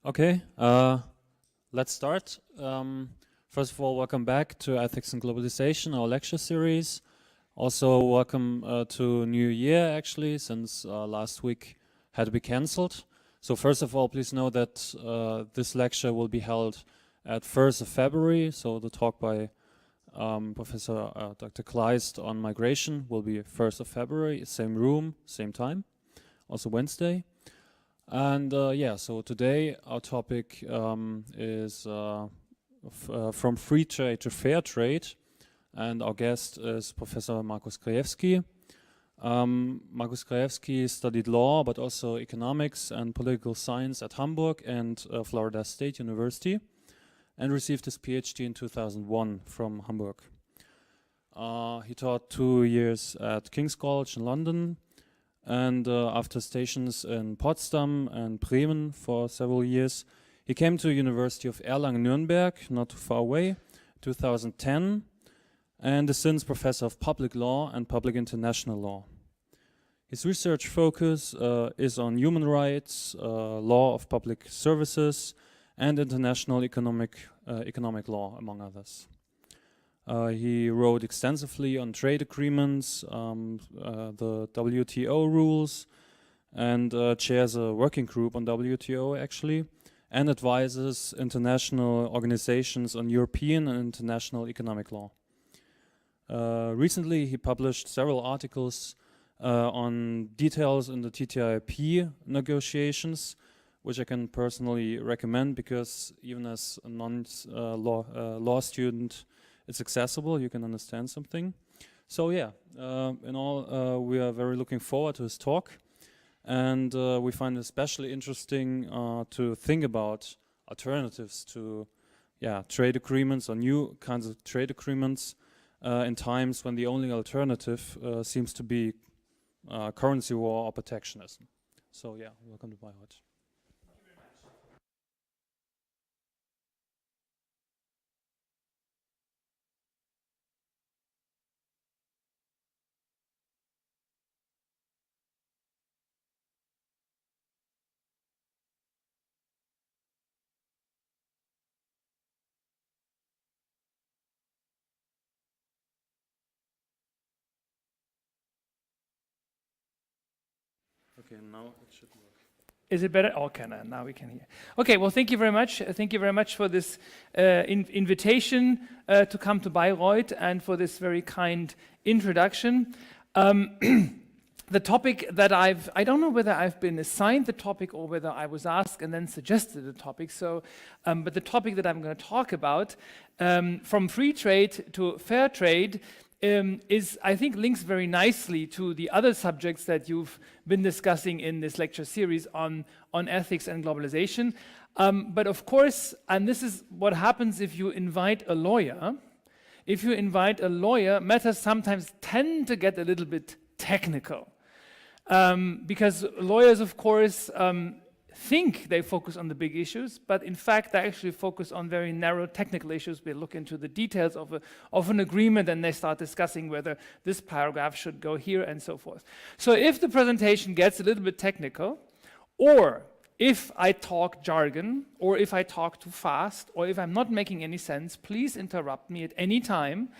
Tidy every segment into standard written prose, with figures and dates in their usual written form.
Okay, let's start. First of all, welcome back to Ethics and Globalization, our lecture series. Also, welcome to New Year, actually, since last week had to be cancelled. So first of all, please know that this lecture will be held at 1st of February. So the talk by Professor Dr. Kleist on migration will be 1st of February, same room, same time, also Wednesday. And yeah, so today our topic is from free trade to fair trade, and our guest is Professor Markus Krajewski. Markus Krajewski studied law, but also economics and political science at Hamburg and Florida State University, and received his PhD in 2001 from Hamburg. He taught 2 years at King's College in London, and after stations in Potsdam and Bremen for several years, he came to University of Erlangen-Nürnberg, not too far away, 2010, and is since professor of public law and public international law. His research focus is on human rights, law of public services, and international economic law, among others. He wrote extensively on trade agreements, the WTO rules, and chairs a working group on WTO, actually, and advises international organizations on European and international economic law. Recently, he published several articles on details in the TTIP negotiations, which I can personally recommend because even as a non-law student, it's accessible, you can understand something. So yeah, in all, we are very looking forward to his talk, and we find it especially interesting to think about alternatives to trade agreements or new kinds of trade agreements in times when the only alternative seems to be currency war or protectionism. So yeah, welcome to Bayreuth. Okay, now it should work. Is it better? Okay, now we can hear. Okay, well, thank you very much. Thank you very much for this invitation to come to Bayreuth and for this very kind introduction. The topic that I don't know whether I've been assigned the topic or whether I was asked and then suggested the topic. So, but the topic that I'm going to talk about, from free trade to fair trade, is, I think, links very nicely to the other subjects that you've been discussing in this lecture series on ethics and globalization. But of course, and this is what happens if you invite a lawyer. If you invite a lawyer, matters sometimes tend to get a little bit technical. Because lawyers, of course, think they focus on the big issues, but in fact they actually focus on very narrow technical issues. They look into the details of an agreement and they start discussing whether this paragraph should go here and so forth. So if the presentation gets a little bit technical, or if I talk jargon, or if I talk too fast, or if I'm not making any sense, please interrupt me at any time.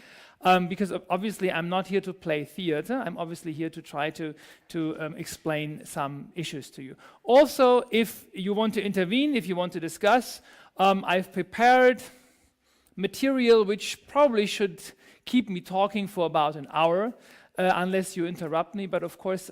Because obviously I'm not here to play theater. I'm obviously here to try to explain some issues to you. Also, if you want to intervene, if you want to discuss, I've prepared material which probably should keep me talking for about an hour, unless you interrupt me. But of course,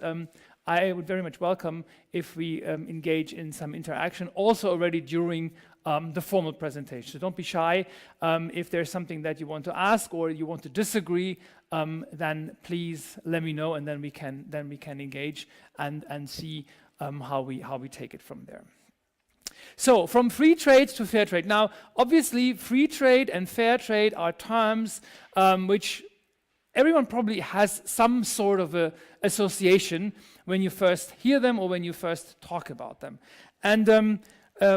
I would very much welcome if we engage in some interaction, also already during the formal presentation. So don't be shy. If there's something that you want to ask or you want to disagree, then please let me know, and then we can engage and see how we take it from there. So from free trade to fair trade. Now, obviously, free trade and fair trade are terms which everyone probably has some sort of a association when you first hear them or when you first talk about them. And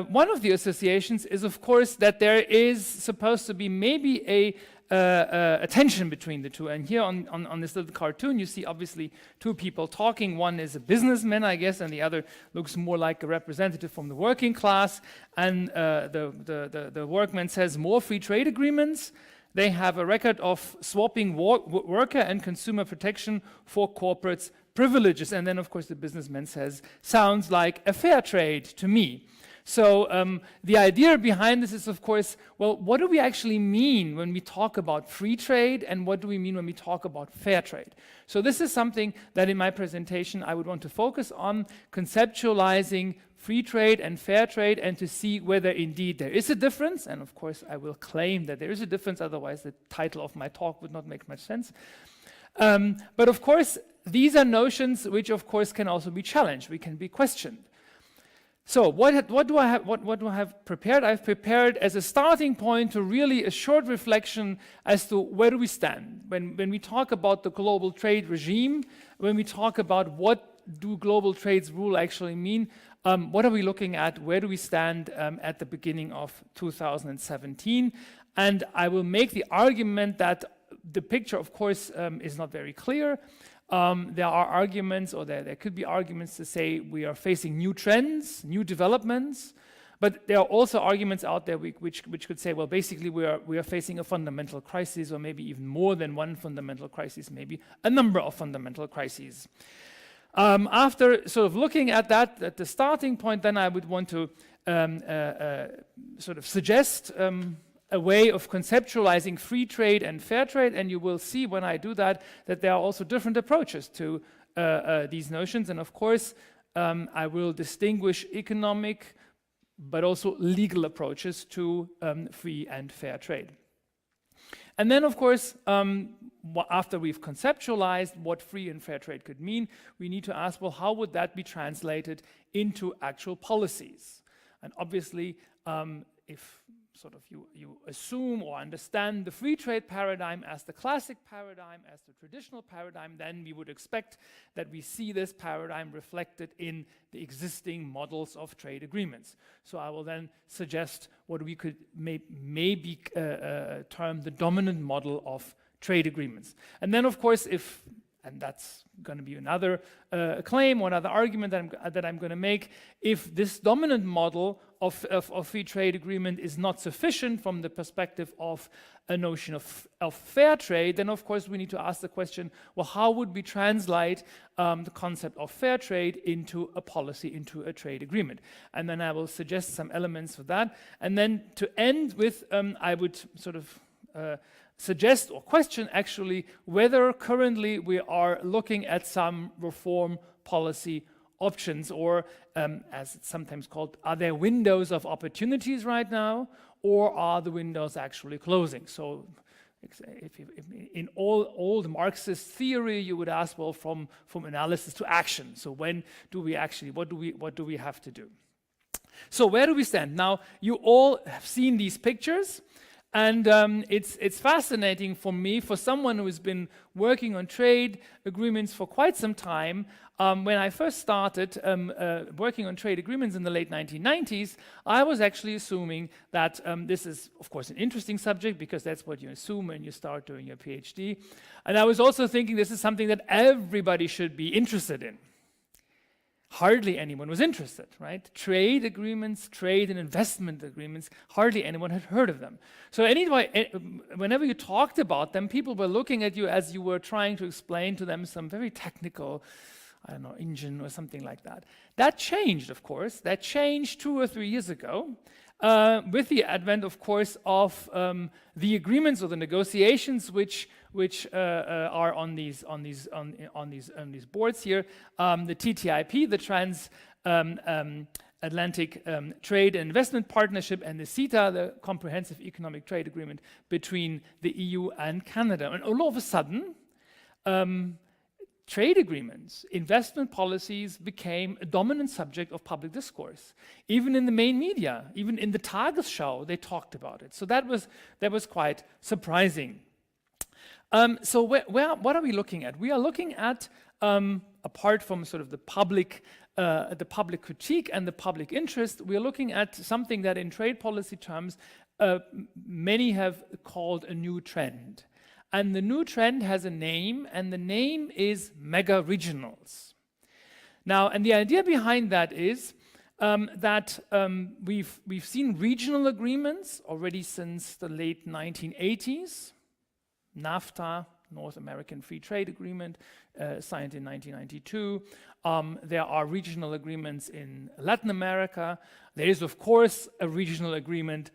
one of the associations is, of course, that there is supposed to be maybe a tension between the two. And here on this little cartoon, you see obviously two people talking. One is a businessman, I guess, and the other looks more like a representative from the working class. And the workman says, more free trade agreements. They have a record of swapping worker and consumer protection for corporates' privileges. And then, of course, the businessman says, sounds like a fair trade to me. So the idea behind this is, of course, well, what do we actually mean when we talk about free trade, and what do we mean when we talk about fair trade? So this is something that in my presentation I would want to focus on, conceptualizing free trade and fair trade, and to see whether indeed there is a difference. And of course I will claim that there is a difference, otherwise the title of my talk would not make much sense. But of course these are notions which of course can also be challenged, we can be questioned. So what do I have prepared? I've prepared as a starting point to really a short reflection as to where do we stand when we talk about the global trade regime, when we talk about what do global trades rule actually mean, what are we looking at, where do we stand at the beginning of 2017? And I will make the argument that the picture, of course, is not very clear. There are arguments, or there could be arguments to say we are facing new trends, new developments, but there are also arguments out there which could say, well, basically we are facing a fundamental crisis, or maybe even more than one fundamental crisis, maybe a number of fundamental crises. After sort of looking at that, at the starting point, then I would want to sort of suggest a way of conceptualizing free trade and fair trade, and you will see when I do that there are also different approaches to these notions. And of course I will distinguish economic but also legal approaches to free and fair trade. And then of course after we've conceptualized what free and fair trade could mean, we need to ask, well, how would that be translated into actual policies? And obviously if sort of you assume or understand the free trade paradigm as the classic paradigm, as the traditional paradigm, then we would expect that we see this paradigm reflected in the existing models of trade agreements. So I will then suggest what we could maybe term the dominant model of trade agreements. And then of course and that's going to be another claim or another argument that I'm going to make, if this dominant model of free trade agreement is not sufficient from the perspective of a notion of fair trade, then of course we need to ask the question, well, how would we translate the concept of fair trade into a policy, into a trade agreement? And then I will suggest some elements for that. And then to end with, I would sort of suggest or question actually whether currently we are looking at some reform policy options, or as it's sometimes called, are there windows of opportunities right now, or are the windows actually closing? So if in old Marxist theory you would ask, well, from analysis to action. So when do we actually, what do we have to do? So where do we stand? Now you all have seen these pictures. And it's fascinating for me, for someone who has been working on trade agreements for quite some time. When I first started working on trade agreements in the late 1990s, I was actually assuming that this is, of course, an interesting subject, because that's what you assume when you start doing your PhD. And I was also thinking this is something that everybody should be interested in. Hardly anyone was interested, right? Trade agreements, trade and investment agreements, hardly anyone had heard of them. So anyway, whenever you talked about them, people were looking at you as you were trying to explain to them some very technical, I don't know, engine or something like that. That changed, of course. That changed 2 or 3 years ago with the advent, of course, of the agreements or the negotiations which are on these boards here. The TTIP, the Trans-Atlantic Trade and Investment Partnership, and the CETA, the Comprehensive Economic Trade Agreement between the EU and Canada. And all of a sudden, trade agreements, investment policies became a dominant subject of public discourse. Even in the main media, even in the Tagesschau, they talked about it. So that was quite surprising. So what are we looking at? We are looking at, apart from sort of the public critique and the public interest, we are looking at something that in trade policy terms many have called a new trend. And the new trend has a name, and the name is Mega Regionals. Now, and the idea behind that is that we've seen regional agreements already since the late 1980s. NAFTA, North American Free Trade Agreement, signed in 1992. There are regional agreements in Latin America. There is, of course, a regional agreement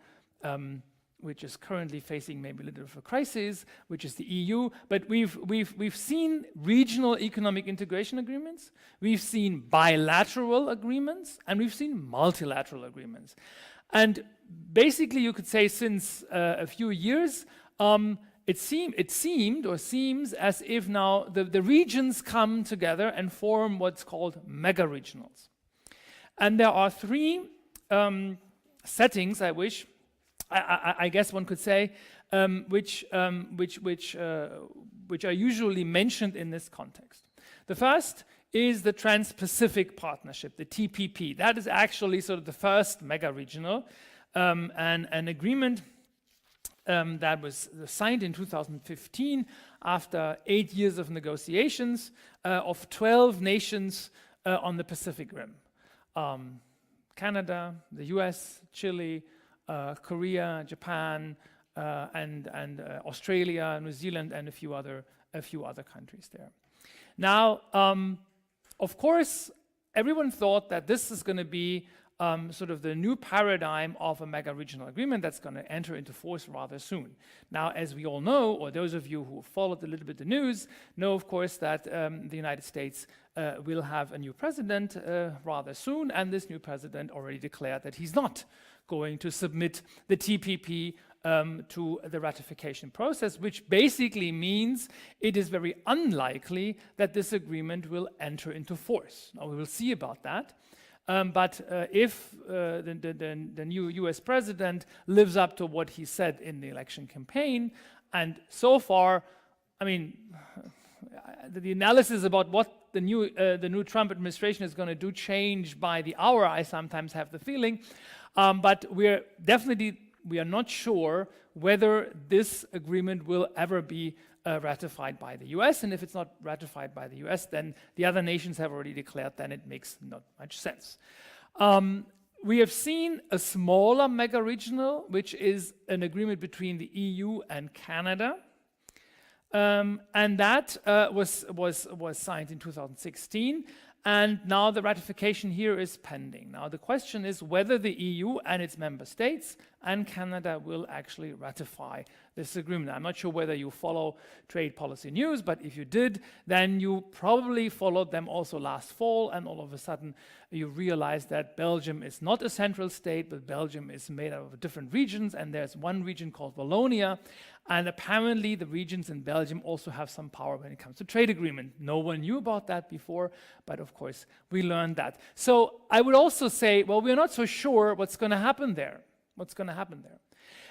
which is currently facing maybe a little bit of a crisis, which is the EU. But we've seen regional economic integration agreements, we've seen bilateral agreements, and we've seen multilateral agreements. And basically, you could say since a few years, it seems as if now the regions come together and form what's called mega regionals. And there are three settings, I guess one could say, which are usually mentioned in this context. The first is the Trans-Pacific Partnership, the TPP. That is actually sort of the first mega regional, and an agreement that was signed in 2015 after 8 years of negotiations of 12 nations on the Pacific Rim. Canada, the US, Chile, Korea, Japan, and Australia, New Zealand, and a few other countries there. Now, of course, everyone thought that this is going to be sort of the new paradigm of a mega regional agreement that's going to enter into force rather soon. Now, as we all know, or those of you who followed a little bit the news, know, of course, that the United States will have a new president rather soon, and this new president already declared that he's not going to submit the TPP to the ratification process, which basically means it is very unlikely that this agreement will enter into force. Now, we will see about that. But if the new US president lives up to what he said in the election campaign, and so far, I mean, the analysis about what the new Trump administration is going to do change by the hour, I sometimes have the feeling. But we are not sure whether this agreement will ever be ratified by the US, and if it's not ratified by the US, then the other nations have already declared then it makes not much sense. We have seen a smaller mega regional, which is an agreement between the EU and Canada, and that was signed in 2016. And now the ratification here is pending. Now the question is whether the EU and its member states and Canada will actually ratify this agreement. I'm not sure whether you follow trade policy news, but if you did, then you probably followed them also last fall, and all of a sudden you realize that Belgium is not a central state, but Belgium is made out of different regions, and there's one region called Wallonia, and apparently the regions in Belgium also have some power when it comes to trade agreement. No one knew about that before, but of course we learned that. So I would also say, well, we're not so sure what's going to happen there.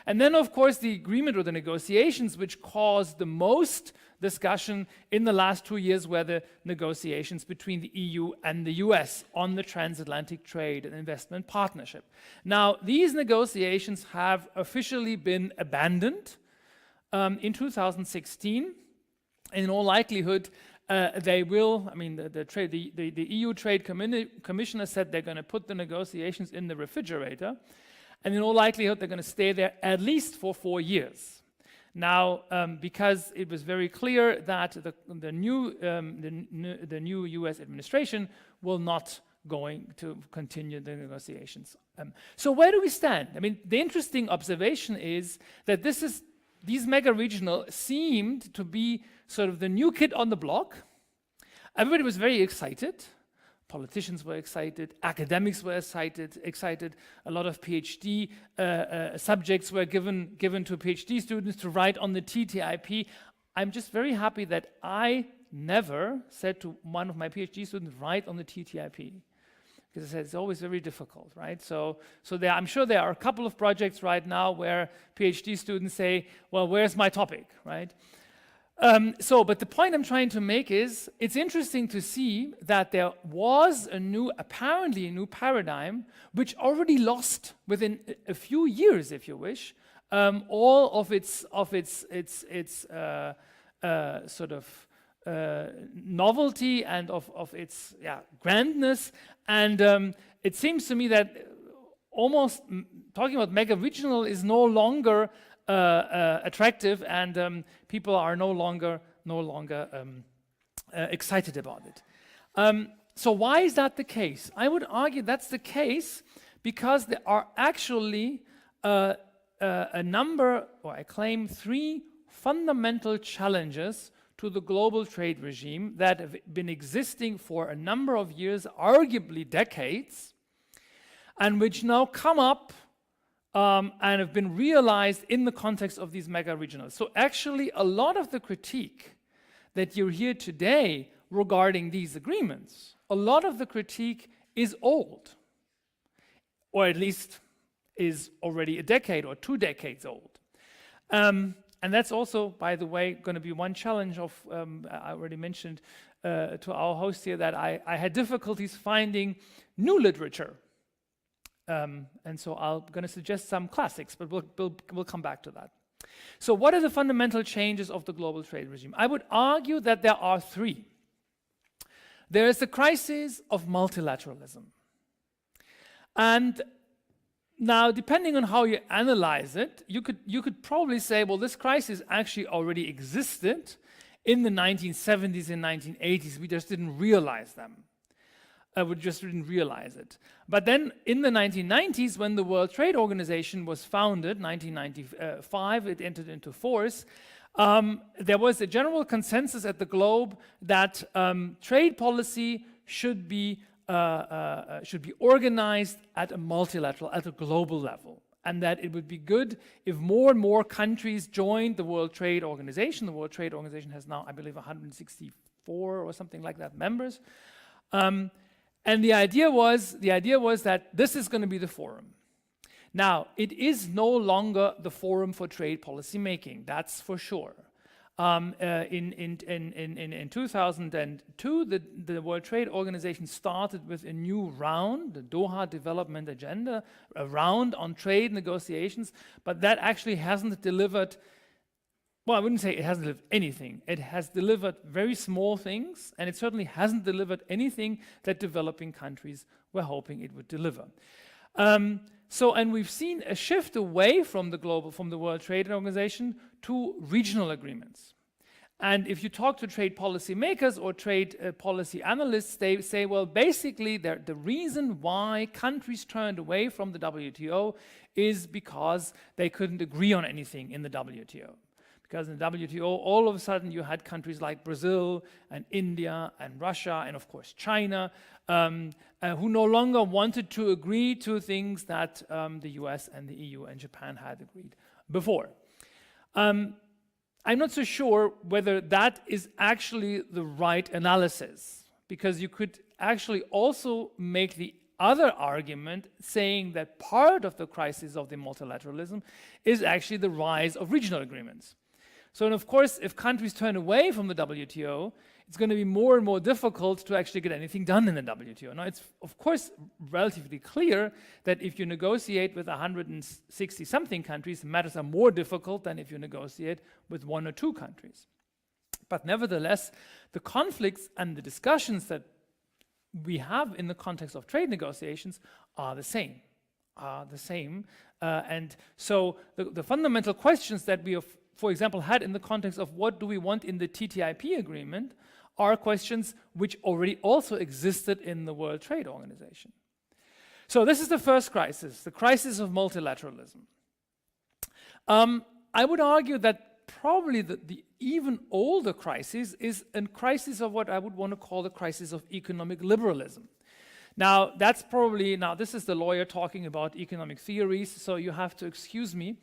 And then, of course, the agreement or the negotiations which caused the most discussion in the last 2 years were the negotiations between the EU and the US on the transatlantic trade and investment partnership. Now, these negotiations have officially been abandoned in 2016. In all likelihood, they will, I mean, the EU Trade Commissioner said they're going to put the negotiations in the refrigerator, and in all likelihood, they're going to stay there at least for 4 years. Now, because it was very clear that the new US administration will not going to continue the negotiations. So where do we stand? I mean, the interesting observation is that these mega regional seemed to be sort of the new kid on the block. Everybody was very excited. Politicians were excited, academics were excited. A lot of PhD subjects were given to PhD students to write on the TTIP. I'm just very happy that I never said to one of my PhD students, write on the TTIP. Because I said it's always very difficult, right? So I'm sure there are a couple of projects right now where PhD students say, well, where's my topic, right? But the point I'm trying to make is, it's interesting to see that there was apparently a new paradigm, which already lost within a few years, if you wish, all of its sort of novelty and of its grandness. And it seems to me that almost talking about Meg Original is no longer attractive, and people are no longer excited about it. So why is that the case? I would argue that's the case because there are actually a number, or I claim 3 fundamental challenges to the global trade regime that have been existing for a number of years, arguably decades, and which now come up and have been realized in the context of these mega regionals. So actually a lot of the critique that you hear today regarding these agreements, a lot of the critique is old, or at least is already a decade or 2 decades old. And that's also, by the way, going to be one challenge of, I already mentioned to our host here that I had difficulties finding new literature. And so I'm going to suggest some classics, but we'll come back to that. So what are the fundamental changes of the global trade regime? I would argue that there are 3. There is the crisis of multilateralism. And now, depending on how you analyze it, you could probably say, well, this crisis actually already existed in the 1970s and 1980s. We just didn't realize them. We just didn't realize it. But then in the 1990s, when the World Trade Organization was founded, 1995, it entered into force, there was a general consensus at the globe that trade policy should be organized at a multilateral, at a global level, and that it would be good if more and more countries joined the World Trade Organization. The World Trade Organization has now, I believe, 164 or something like that members. And the idea was that this is going to be the forum. Now, it is no longer the forum for trade policy making, that's for sure. In 2002, the World Trade Organization started with a new round, the Doha Development Agenda, a round on trade negotiations, but that actually hasn't delivered, well, I wouldn't say it hasn't delivered anything. It has delivered very small things, and it certainly hasn't delivered anything that developing countries were hoping it would deliver. And we've seen a shift away from the World Trade Organization to regional agreements. And if you talk to trade policy makers or trade policy analysts, they say, well, basically the reason why countries turned away from the WTO is because they couldn't agree on anything in the WTO. Because in the WTO, all of a sudden you had countries like Brazil and India and Russia and of course China who no longer wanted to agree to things that the US and the EU and Japan had agreed before. I'm not so sure whether that is actually the right analysis, because you could actually also make the other argument saying that part of the crisis of the multilateralism is actually the rise of regional agreements. So, and of course, if countries turn away from the WTO, it's going to be more and more difficult to actually get anything done in the WTO. Now, it's of course relatively clear that if you negotiate with 160-something countries, matters are more difficult than if you negotiate with 1 or 2 countries. But nevertheless, the conflicts and the discussions that we have in the context of trade negotiations are the same. And so the fundamental questions that we have, for example, had in the context of what do we want in the TTIP agreement are questions which already also existed in the World Trade Organization. So this is the first crisis, the crisis of multilateralism. I would argue that probably the even older crisis is a crisis of what I would want to call the crisis of economic liberalism. Now, that's probably, now this is the lawyer talking about economic theories, so you have to excuse me.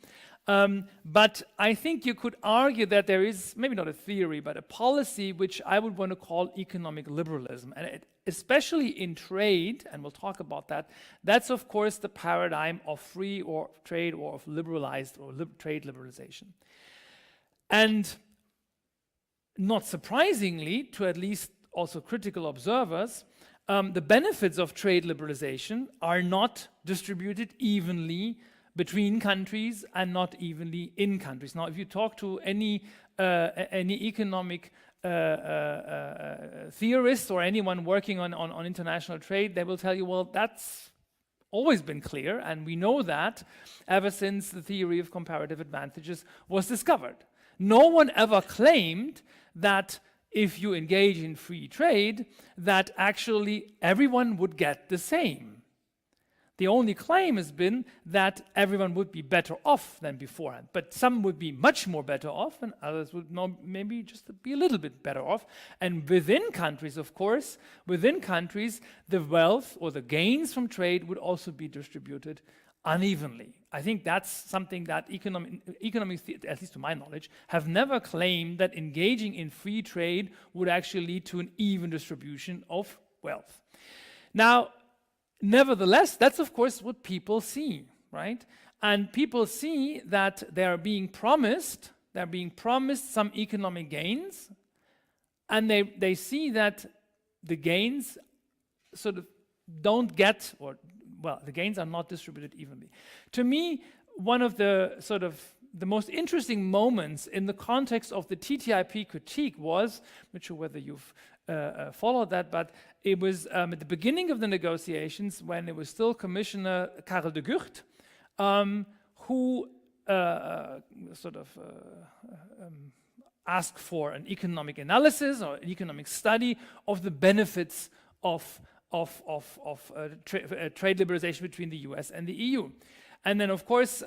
But I think you could argue that there is, maybe not a theory, but a policy which I would want to call economic liberalism. And especially in trade, and we'll talk about that, that's of course the paradigm of free or trade or of liberalized or trade liberalization. And not surprisingly, to at least also critical observers, the benefits of trade liberalization are not distributed evenly between countries and not evenly in countries. Now, if you talk to any economic theorist or anyone working on international trade, they will tell you, well, that's always been clear, and we know that ever since the theory of comparative advantages was discovered. No one ever claimed that if you engage in free trade, that actually everyone would get the same. The only claim has been that everyone would be better off than beforehand, but some would be much more better off and others would maybe just be a little bit better off. And within countries, of course, within countries, the wealth or the gains from trade would also be distributed unevenly. I think that's something that economics, at least to my knowledge, have never claimed that engaging in free trade would actually lead to an even distribution of wealth. Now, nevertheless, that's of course what people see, right? And people see that they're being promised some economic gains, and they see that the gains sort of don't get, or well, the gains are not distributed evenly. To me, one of the sort of the most interesting moments in the context of the TTIP critique was, I'm not sure whether you've followed that, but it was at the beginning of the negotiations when it was still Commissioner Karel de Gucht, who asked for an economic analysis or an economic study of the benefits of trade liberalization between the US and the EU. And then, of course,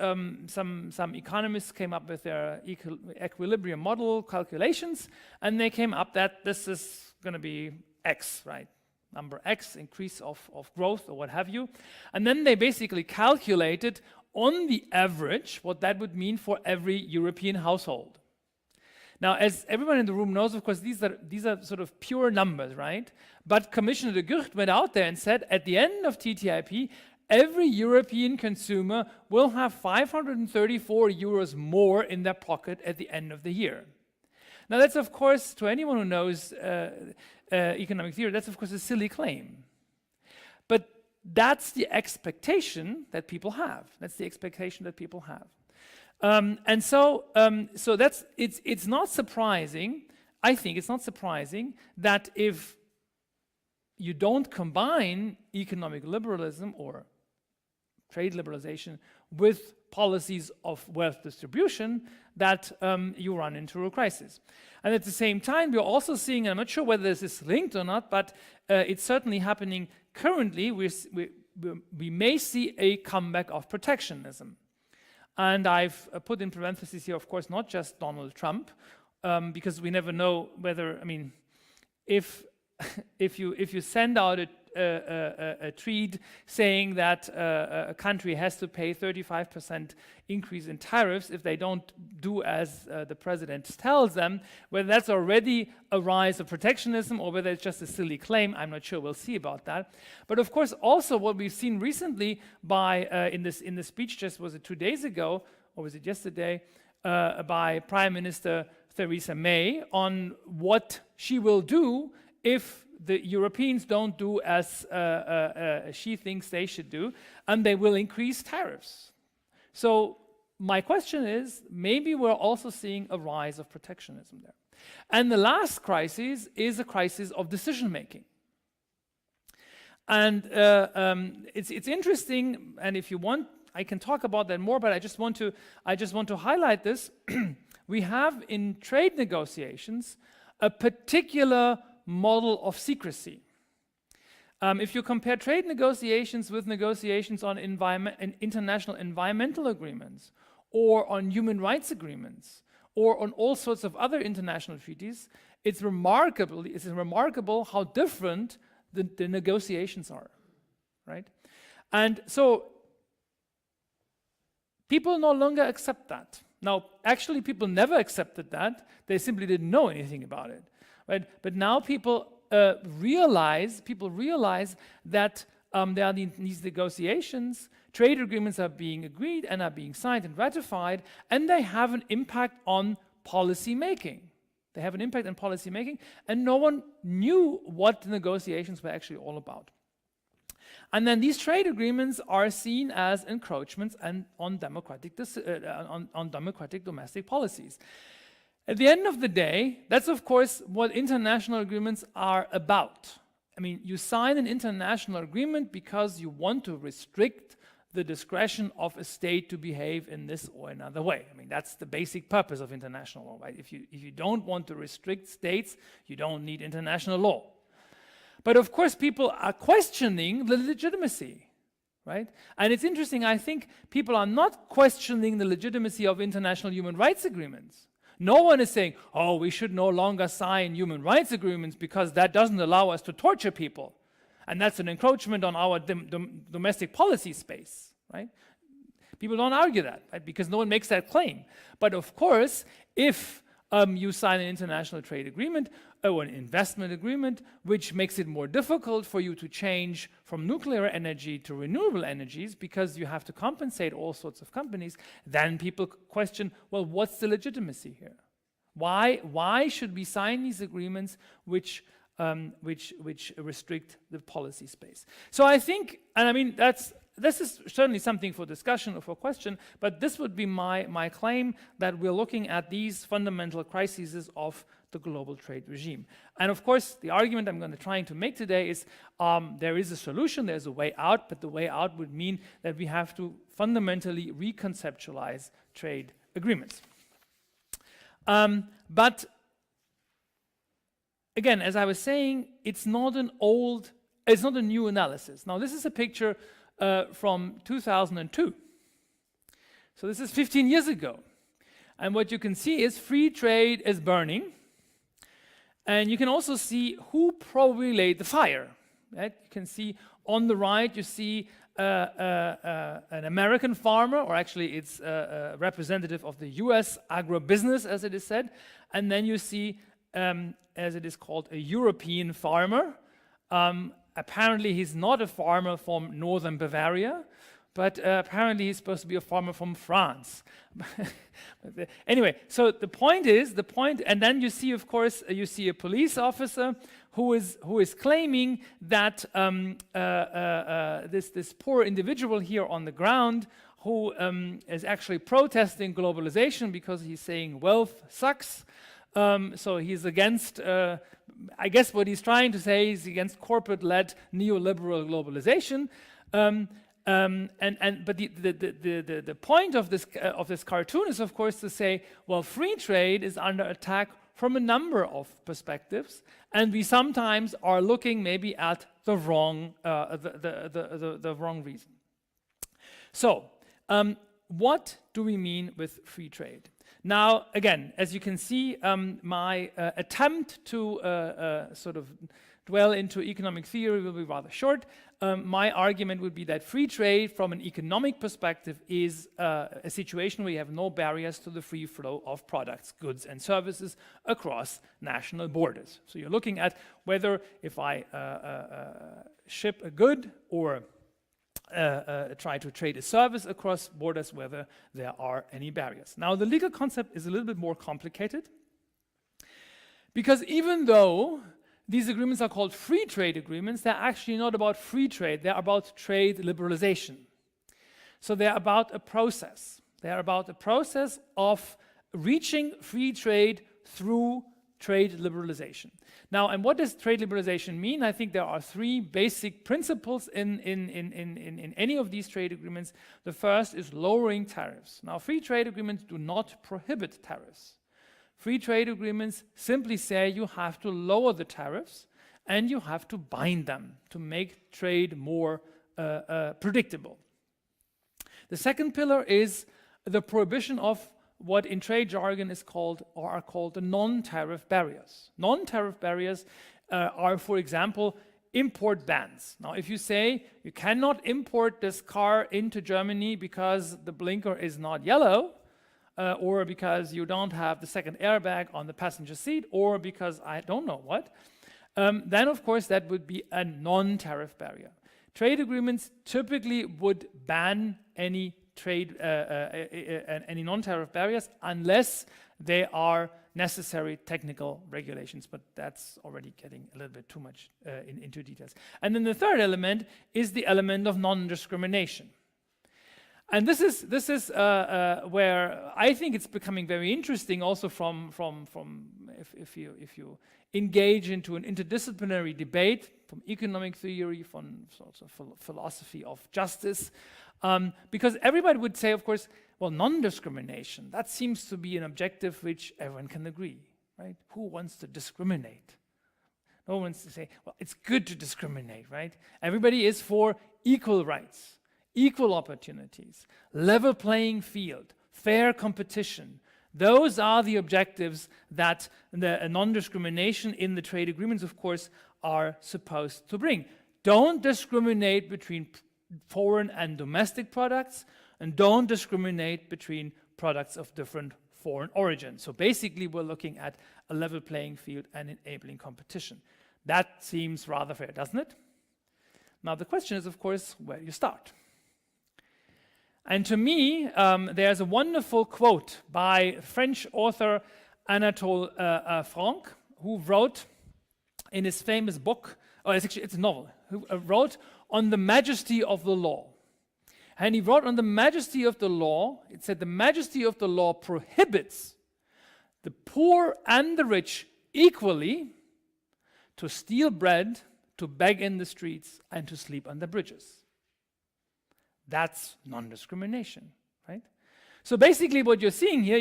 some economists came up with their equilibrium model calculations, and they came up that this is going to be X, right? Number X, increase of growth or what have you. And then they basically calculated on the average what that would mean for every European household. Now, as everyone in the room knows, of course, these are sort of pure numbers, right? But Commissioner de Gucht went out there and said, at the end of TTIP, every European consumer will have 534 euros more in their pocket at the end of the year. Now, that's, of course, to anyone who knows economic theory, that's, of course, a silly claim. But that's the expectation that people have. That's the expectation that people have. So that's it's not surprising. I think it's not surprising that if you don't combine economic liberalism or trade liberalization with policies of wealth distribution, that you run into a crisis. And at the same time, we're also seeing, and I'm not sure whether this is linked or not, but it's certainly happening currently. We may see a comeback of protectionism. And I've put in parentheses here, of course, not just Donald Trump, because we never know whether, I mean, if you send out a tweet saying that a country has to pay 35% increase in tariffs if they don't do as the president tells them, whether that's already a rise of protectionism or whether it's just a silly claim, I'm not sure. We'll see about that. But of course, also what we've seen recently by in the speech, just was it 2 days ago or was it yesterday, by Prime Minister Theresa May on what she will do if the Europeans don't do as she thinks they should do, and they will increase tariffs. So my question is, maybe we're also seeing a rise of protectionism there. And the last crisis is a crisis of decision-making. And it's interesting, and if you want, I can talk about that more, but I just want to highlight this. We have in trade negotiations a particular model of secrecy. If you compare trade negotiations with negotiations on international environmental agreements or on human rights agreements or on all sorts of other international treaties, it's remarkable how different the negotiations are, right? And so people no longer accept that. Now, actually, people never accepted that. They simply didn't know anything about it. Right? But now people realize that there are these negotiations, trade agreements are being agreed and are being signed and ratified, and they have an impact on policy making. They have an impact on policy making, and no one knew what the negotiations were actually all about. And then these trade agreements are seen as encroachments and on democratic domestic policies. At the end of the day, that's of course what international agreements are about. I mean, you sign an international agreement because you want to restrict the discretion of a state to behave in this or another way. I mean, that's the basic purpose of international law, right? If you don't want to restrict states, you don't need international law. But of course, people are questioning the legitimacy, right? And it's interesting, I think people are not questioning the legitimacy of international human rights agreements. No one is saying, oh, we should no longer sign human rights agreements because that doesn't allow us to torture people. And that's an encroachment on our domestic policy space, right? People don't argue that, right? Because no one makes that claim. But of course, if you sign an international trade agreement or an investment agreement, which makes it more difficult for you to change from nuclear energy to renewable energies because you have to compensate all sorts of companies, then people question, well, what's the legitimacy here? Why should we sign these agreements which restrict the policy space? So I think, and I mean, this is certainly something for discussion or for question, but this would be my claim that we're looking at these fundamental crises of the global trade regime. And of course, the argument I'm trying to make today is there is a solution, there's a way out, but the way out would mean that we have to fundamentally reconceptualize trade agreements. But again, as I was saying, it's not a new analysis. Now, this is a picture from 2002. So this is 15 years ago. And what you can see is free trade is burning. And you can also see who probably laid the fire. Right? You can see on the right, you see an American farmer, or actually it's a representative of the US agribusiness, as it is said. And then you see, as it is called, a European farmer. Apparently he's not a farmer from northern Bavaria, but apparently he's supposed to be a farmer from France. Anyway, so the point, and then you see, of course, you see a police officer who is claiming that this poor individual here on the ground who is actually protesting globalization because he's saying wealth sucks. So he's against, I guess what he's trying to say is against corporate-led neoliberal globalization. But the point of this cartoon is, of course, to say, well, free trade is under attack from a number of perspectives, and we sometimes are looking maybe at the wrong the wrong reason. So, what do we mean with free trade? Now, again, as you can see, my attempt to sort of dwell into economic theory will be rather short. My argument would be that free trade from an economic perspective is a situation where you have no barriers to the free flow of products, goods and services across national borders. So you're looking at whether if I ship a good or try to trade a service across borders, whether there are any barriers. Now, the legal concept is a little bit more complicated because even though these agreements are called free trade agreements, they're actually not about free trade, they're about trade liberalization. So they're about a process. They're about a process of reaching free trade through trade liberalization. Now, and what does trade liberalization mean? I think there are three basic principles in any of these trade agreements. The first is lowering tariffs. Now, free trade agreements do not prohibit tariffs. Free trade agreements simply say you have to lower the tariffs and you have to bind them to make trade more predictable. The second pillar is the prohibition of what in trade jargon is called or are called the non-tariff barriers. Non-tariff barriers are, for example, import bans. Now, if you say you cannot import this car into Germany because the blinker is not yellow, or because you don't have the second airbag on the passenger seat, or because I don't know what, then of course that would be a non-tariff barrier. Trade agreements typically would ban any trade, any non-tariff barriers unless they are necessary technical regulations, but that's already getting a little bit too much into details. And then the third element is the element of non-discrimination. And this is where I think it's becoming very interesting also from if you engage into an interdisciplinary debate from economic theory, from sort of philosophy of justice, because everybody would say, of course, well, non-discrimination, that seems to be an objective which everyone can agree, right? Who wants to discriminate? No one wants to say, well, it's good to discriminate, right? Everybody is for equal rights, equal opportunities, level playing field, fair competition. Those are the objectives that the non-discrimination in the trade agreements, of course, are supposed to bring. Don't discriminate between foreign and domestic products, and don't discriminate between products of different foreign origin. So basically, we're looking at a level playing field and enabling competition. That seems rather fair, doesn't it? Now, the question is, of course, where you start. And to me, there's a wonderful quote by French author Anatole France, who wrote in his famous book, it's a novel, who wrote on the majesty of the law. And he wrote on the majesty of the law, it said, the majesty of the law prohibits the poor and the rich equally to steal bread, to beg in the streets, and to sleep under bridges. That's non-discrimination, right? So basically what you're seeing here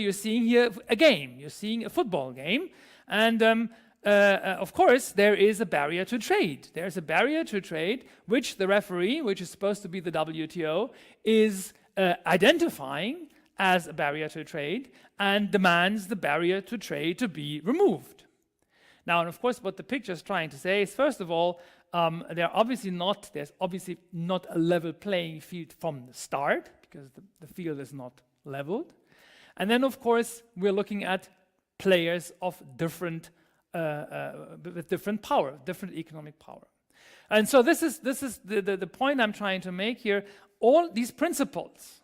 a game. You're seeing a football game. And of course, there is a barrier to trade. There's a barrier to trade, which the referee, which is supposed to be the WTO, is identifying as a barrier to trade and demands the barrier to trade to be removed. Now, and of course, what the picture is trying to say is, first of all, there's obviously not a level playing field from the start, because the field is not leveled. And then, of course, we're looking at players of different with different power, different economic power. And so this is the point I'm trying to make here. All these principles,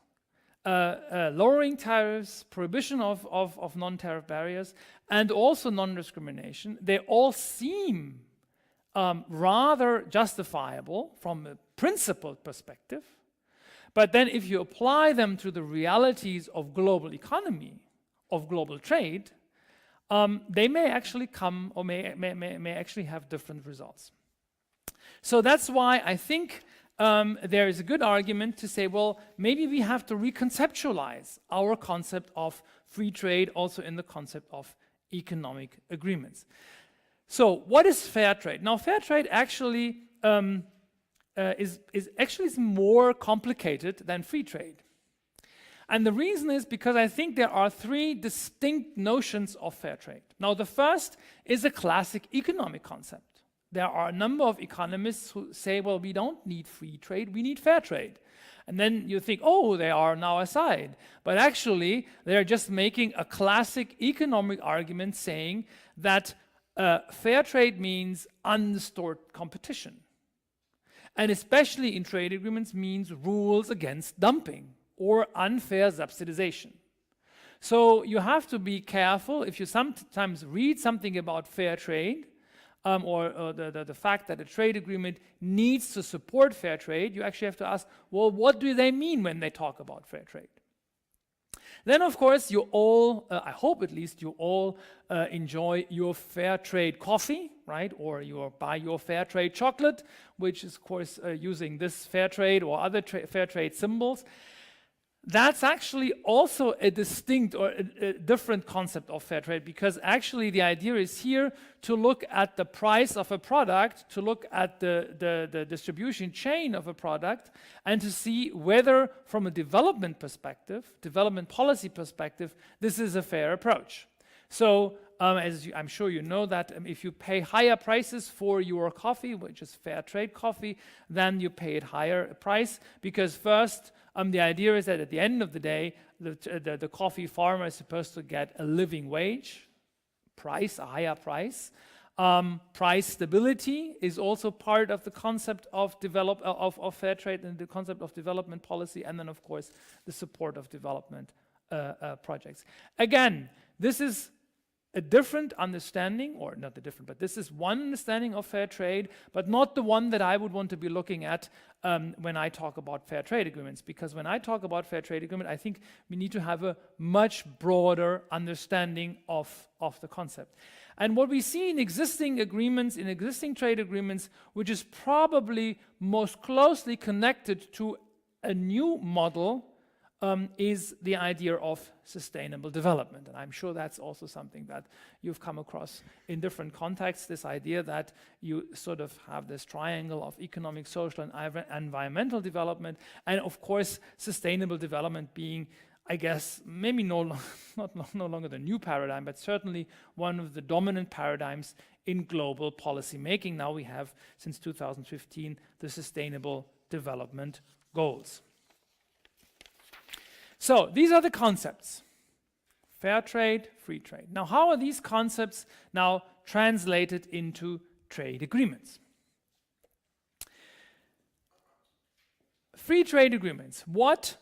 lowering tariffs, prohibition of non-tariff barriers, and also non-discrimination, they all seem rather justifiable from a principled perspective. But then if you apply them to the realities of global economy, of global trade, they may actually come or may actually have different results. So that's why I think there is a good argument to say, well, maybe we have to reconceptualize our concept of free trade also in the concept of economic agreements. So what is fair trade? Now, fair trade actually is more complicated than free trade. And the reason is because I think there are three distinct notions of fair trade. Now, the first is a classic economic concept. There are a number of economists who say, well, we don't need free trade, we need fair trade. And then you think, oh, they are now aside. But actually, they're just making a classic economic argument saying that fair trade means undisturbed competition. And especially in trade agreements means rules against dumping or unfair subsidization. So you have to be careful if you sometimes read something about fair trade or the fact that a trade agreement needs to support fair trade, you actually have to ask, well, what do they mean when they talk about fair trade? Then, of course, you all, I hope at least you all enjoy your fair trade coffee, right? Or you buy your fair trade chocolate, which is, of course, using this fair trade or other fair trade symbols. That's actually also a distinct or a different concept of fair trade, because actually the idea is here to look at the price of a product, to look at the distribution chain of a product, and to see whether from a development perspective, development policy perspective, this is a fair approach. So I'm sure you know that if you pay higher prices for your coffee, which is fair trade coffee, then you pay a higher price, because first, the idea is that at the end of the day, the coffee farmer is supposed to get a living wage, a higher price. Price stability is also part of the concept of fair trade and the concept of development policy, and then, of course, the support of development projects. Again, this is a different understanding, or not a different, but this is one understanding of fair trade, but not the one that I would want to be looking at when I talk about fair trade agreements. Because when I talk about fair trade agreement, I think we need to have a much broader understanding of the concept. And what we see in existing agreements, in existing trade agreements, which is probably most closely connected to a new model, is the idea of sustainable development. And I'm sure that's also something that you've come across in different contexts, this idea that you sort of have this triangle of economic, social, and environmental development, and of course, sustainable development being, I guess, maybe no longer the new paradigm, but certainly one of the dominant paradigms in global policy making. Now we have, since 2015, the Sustainable Development Goals. So these are the concepts: fair trade, free trade. Now, how are these concepts now translated into trade agreements? Free trade agreements. What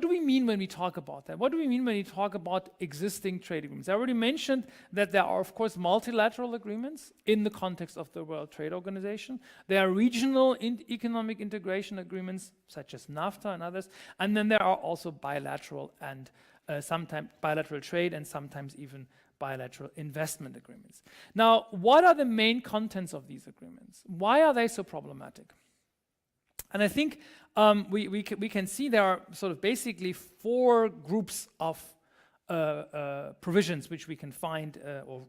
do we mean when we talk about that? What do we mean when we talk about existing trade agreements? I already mentioned that there are, of course, multilateral agreements in the context of the World Trade Organization. There are regional economic integration agreements, such as NAFTA and others. And then there are also bilateral and sometimes bilateral trade and sometimes even bilateral investment agreements. Now, what are the main contents of these agreements? Why are they so problematic? And I think we can see there are sort of basically four groups of provisions which we can find, or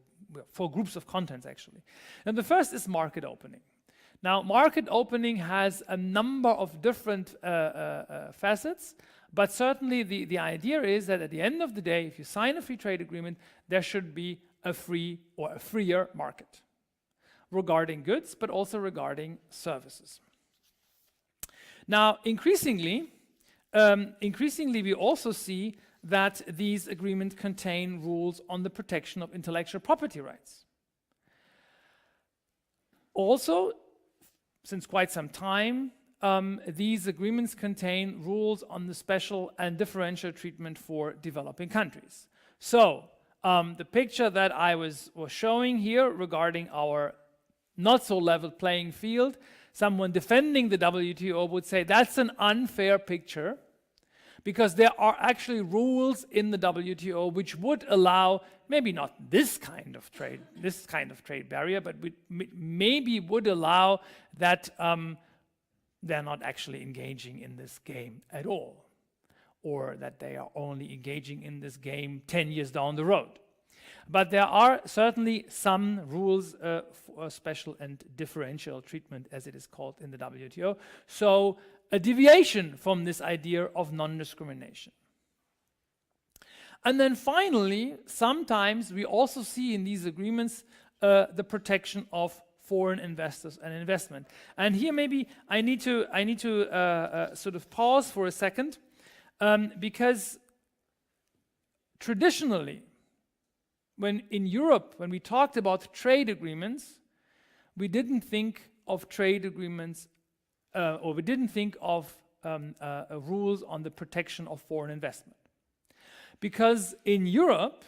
four groups of contents actually. And the first is market opening. Now, market opening has a number of different facets, but certainly the idea is that at the end of the day, if you sign a free trade agreement, there should be a free or a freer market regarding goods, but also regarding services. Now, increasingly, we also see that these agreements contain rules on the protection of intellectual property rights. Also, since quite some time, these agreements contain rules on the special and differential treatment for developing countries. So, the picture that I was showing here regarding our not so level playing field, someone defending the WTO would say that's an unfair picture because there are actually rules in the WTO which would allow maybe not this kind of trade barrier, but maybe would allow that they're not actually engaging in this game at all, or that they are only engaging in this game 10 years down the road. But there are certainly some rules for special and differential treatment, as it is called in the WTO. So a deviation from this idea of non-discrimination. And then finally, sometimes we also see in these agreements the protection of foreign investors and investment. And here maybe I need to sort of pause for a second, because traditionally, in Europe, when we talked about trade agreements, we didn't think of trade agreements, or we didn't think of rules on the protection of foreign investment. Because in Europe,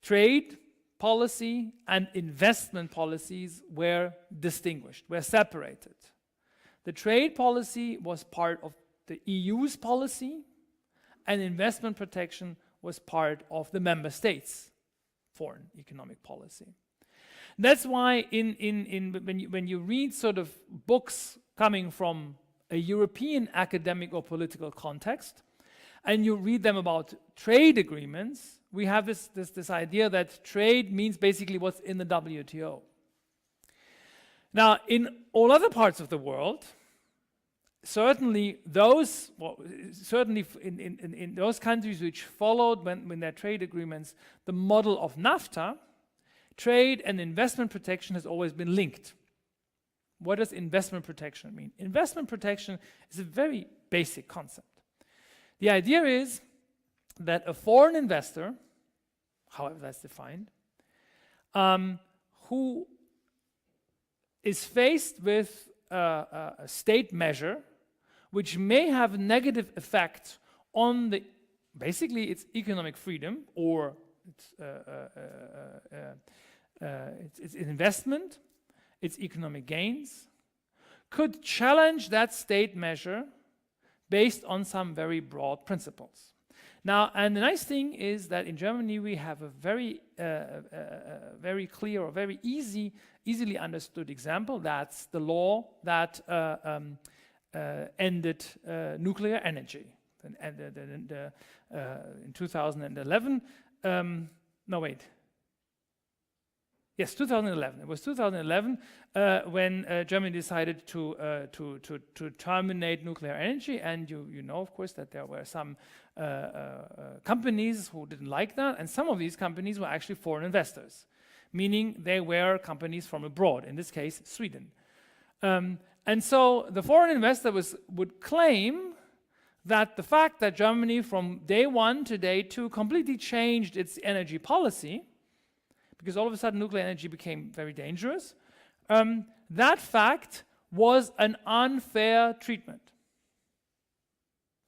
trade policy and investment policies were distinguished, were separated. The trade policy was part of the EU's policy, and investment protection was part of the member states' foreign economic policy. That's why when you read sort of books coming from a European academic or political context, and you read them about trade agreements, we have this idea that trade means basically what's in the WTO. Now, in all other parts of the world, certainly in those countries which followed when their trade agreements the model of NAFTA, trade and investment protection has always been linked. What does investment protection mean? Investment protection is a very basic concept. The idea is that a foreign investor, however that's defined, who is faced with a state measure which may have a negative effect on basically its economic freedom or its investment, its economic gains, could challenge that state measure based on some very broad principles. Now, and the nice thing is that in Germany we have a very clear or very easily understood example. That's the law that ended nuclear energy. In 2011, no wait. Yes, 2011. It was 2011 when Germany decided to terminate nuclear energy, and you know, of course, that there were some companies who didn't like that, and some of these companies were actually foreign investors, meaning they were companies from abroad. In this case, Sweden. And so the foreign investor would claim that the fact that Germany from day one to day two completely changed its energy policy, because all of a sudden nuclear energy became very dangerous, that fact was an unfair treatment.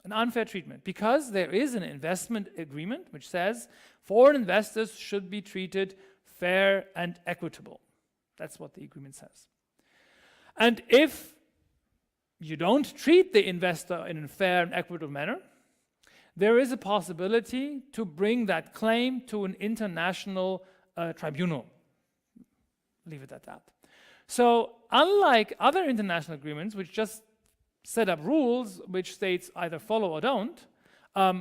An unfair treatment, because there is an investment agreement which says foreign investors should be treated fair and equitable. That's what the agreement says. And if you don't treat the investor in a fair and equitable manner, there is a possibility to bring that claim to an international tribunal. Leave it at that. So unlike other international agreements, which just set up rules which states either follow or don't,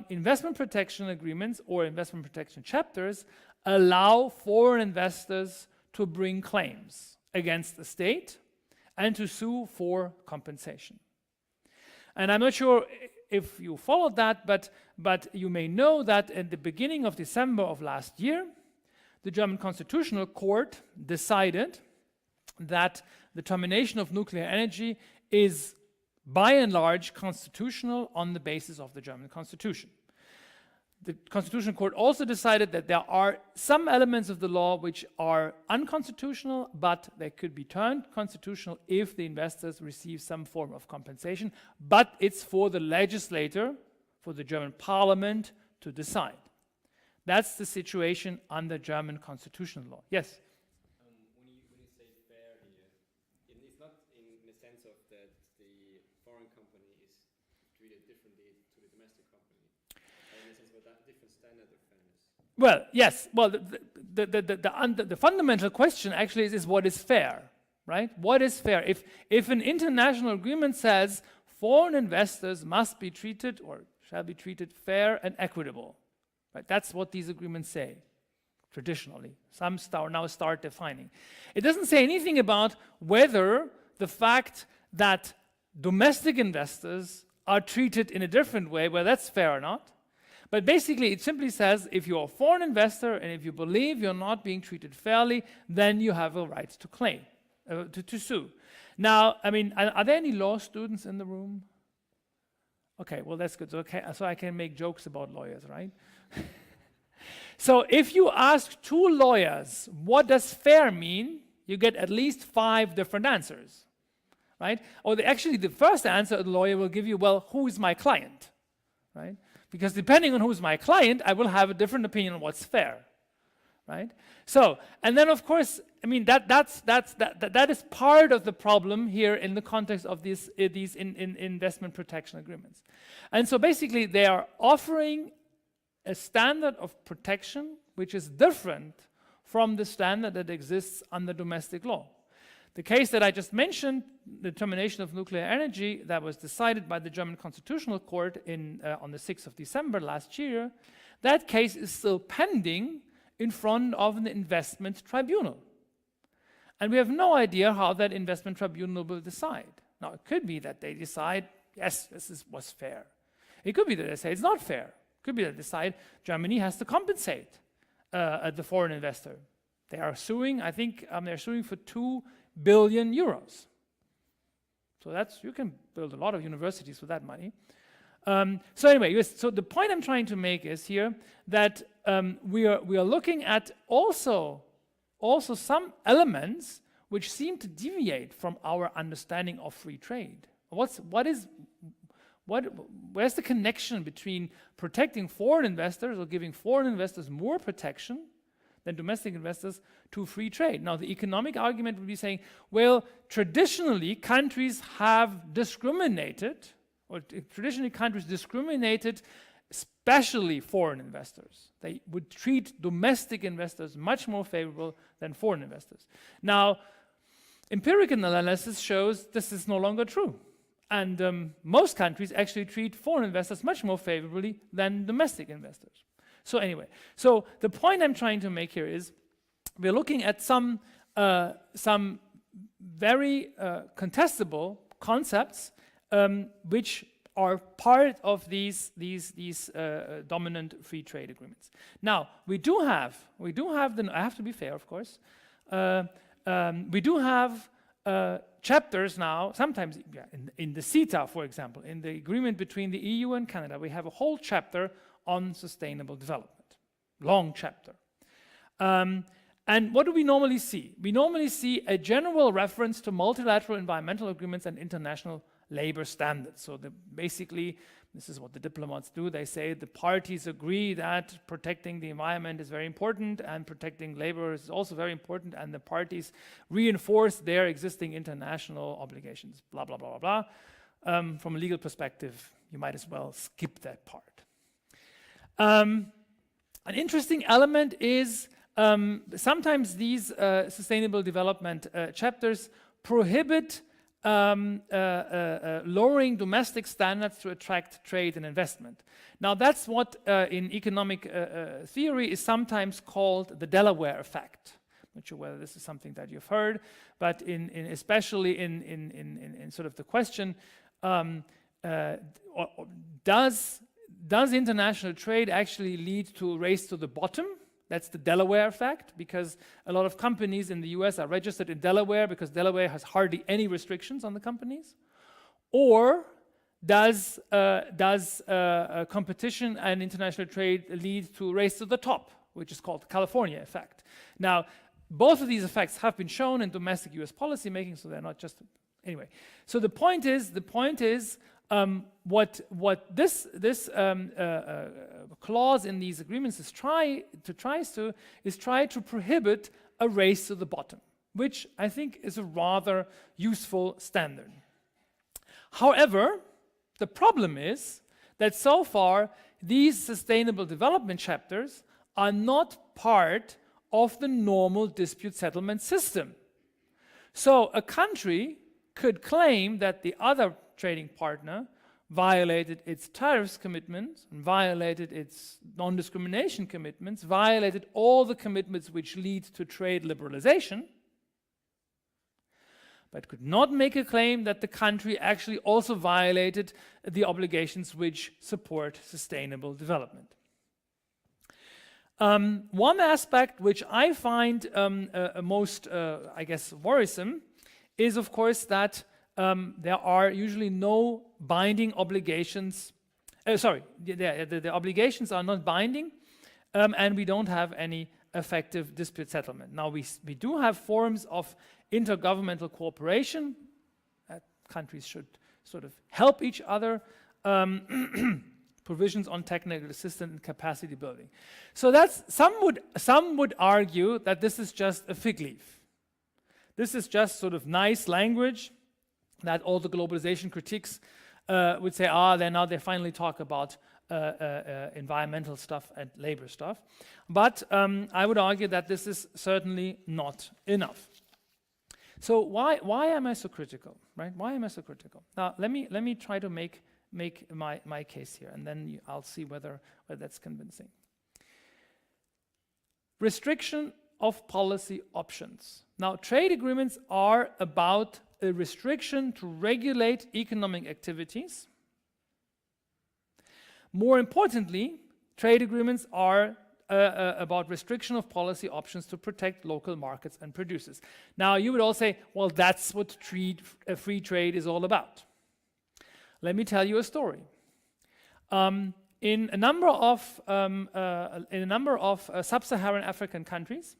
investment protection agreements or investment protection chapters allow foreign investors to bring claims against the state and to sue for compensation. And I'm not sure if you followed that, but you may know that at the beginning of December of last year, the German Constitutional Court decided that the termination of nuclear energy is by and large constitutional on the basis of the German Constitution. The Constitutional Court also decided that there are some elements of the law which are unconstitutional, but they could be turned constitutional if the investors receive some form of compensation, but it's for the legislator, for the German parliament to decide. That's the situation under German constitutional law. Yes? When you say fair here, it's not in the sense of that the foreign company is treated differently to the domestic company, in the sense of that different standard of fairness. Well, yes. Well, the fundamental question actually is what is fair, right? What is fair? If an international agreement says foreign investors must be treated or shall be treated fair and equitable, right? That's what these agreements say, traditionally. Some now start defining. It doesn't say anything about whether the fact that domestic investors are treated in a different way, whether that's fair or not. But basically, it simply says if you're a foreign investor and if you believe you're not being treated fairly, then you have a right to claim, to sue. Now, I mean, are there any law students in the room? Okay, well, that's good. Okay, so I can make jokes about lawyers, right? So if you ask two lawyers, what does fair mean? You get at least 5 different answers, right? Or actually, the first answer the lawyer will give you, well, who is my client, right? Because depending on who's my client, I will have a different opinion on what's fair, right? So, and then of course, I mean, that is part of the problem here in the context of these investment protection agreements. And so basically, they are offering a standard of protection which is different from the standard that exists under domestic law. The case that I just mentioned, the termination of nuclear energy, that was decided by the German Constitutional Court on the 6th of December last year, that case is still pending in front of an investment tribunal. And we have no idea how that investment tribunal will decide. Now, it could be that they decide, yes, this was fair. It could be that they say it's not fair. It could be that they decide Germany has to compensate the foreign investor. They are suing, I think they're suing for 2 billion euros. So you can build a lot of universities with that money. So anyway, yes, so the point I'm trying to make is here that we are looking at also some elements which seem to deviate from our understanding of free trade. What Where's the connection between protecting foreign investors or giving foreign investors more protection than domestic investors to free trade? Now, the economic argument would be saying, well, traditionally countries have discriminated, especially foreign investors. They would treat domestic investors much more favorable than foreign investors. Now, empirical analysis shows this is no longer true. And most countries actually treat foreign investors much more favorably than domestic investors. So anyway, so the point I'm trying to make here is we're looking at some very contestable concepts which are part of these dominant free trade agreements. Now, we do have I have to be fair, of course. We do have chapters now, sometimes in the CETA, for example, in the agreement between the EU and Canada, we have a whole chapter on sustainable development, long chapter. And what do we normally see? We normally see a general reference to multilateral environmental agreements and international labor standards. So basically, this is what the diplomats do. They say the parties agree that protecting the environment is very important and protecting labor is also very important, and the parties reinforce their existing international obligations, blah, blah, blah, blah, blah. From a legal perspective, you might as well skip that part. An interesting element is sometimes these sustainable development chapters prohibit lowering domestic standards to attract trade and investment. Now that's what in economic theory is sometimes called the Delaware effect. Not sure whether this is something that you've heard, but especially in sort of the question, does international trade actually lead to a race to the bottom? That's the Delaware effect, because a lot of companies in the US are registered in Delaware because Delaware has hardly any restrictions on the companies. Or does competition and international trade lead to a race to the top, which is called the California effect? Now, both of these effects have been shown in domestic US policy making, so they're not just, anyway. So the point is, what this clause in these agreements is try to prohibit a race to the bottom, which I think is a rather useful standard. However, the problem is that so far these sustainable development chapters are not part of the normal dispute settlement system. So a country could claim that the other trading partner violated its tariffs commitments, violated its non-discrimination commitments, violated all the commitments which lead to trade liberalization, but could not make a claim that the country actually also violated the obligations which support sustainable development. One aspect which I find most, I guess, worrisome is, of course, that there are usually no binding obligations. The obligations are not binding, and we don't have any effective dispute settlement. Now, we do have forms of intergovernmental cooperation. Countries should sort of help each other. Provisions on technical assistance and capacity building. So that's some would argue that this is just a fig leaf. This is just sort of nice language that all the globalization critiques would say, they finally talk about environmental stuff and labor stuff. But I would argue that this is certainly not enough. So why am I so critical, right? Why am I so critical? Now let me try to make my case here, and then I'll see whether that's convincing. Restriction of policy options. Now, trade agreements are about a restriction to regulate economic activities. More importantly, trade agreements are about restriction of policy options to protect local markets and producers. Now, you would all say, well, that's what free trade is all about. Let me tell you a story. In a number of sub-Saharan African countries,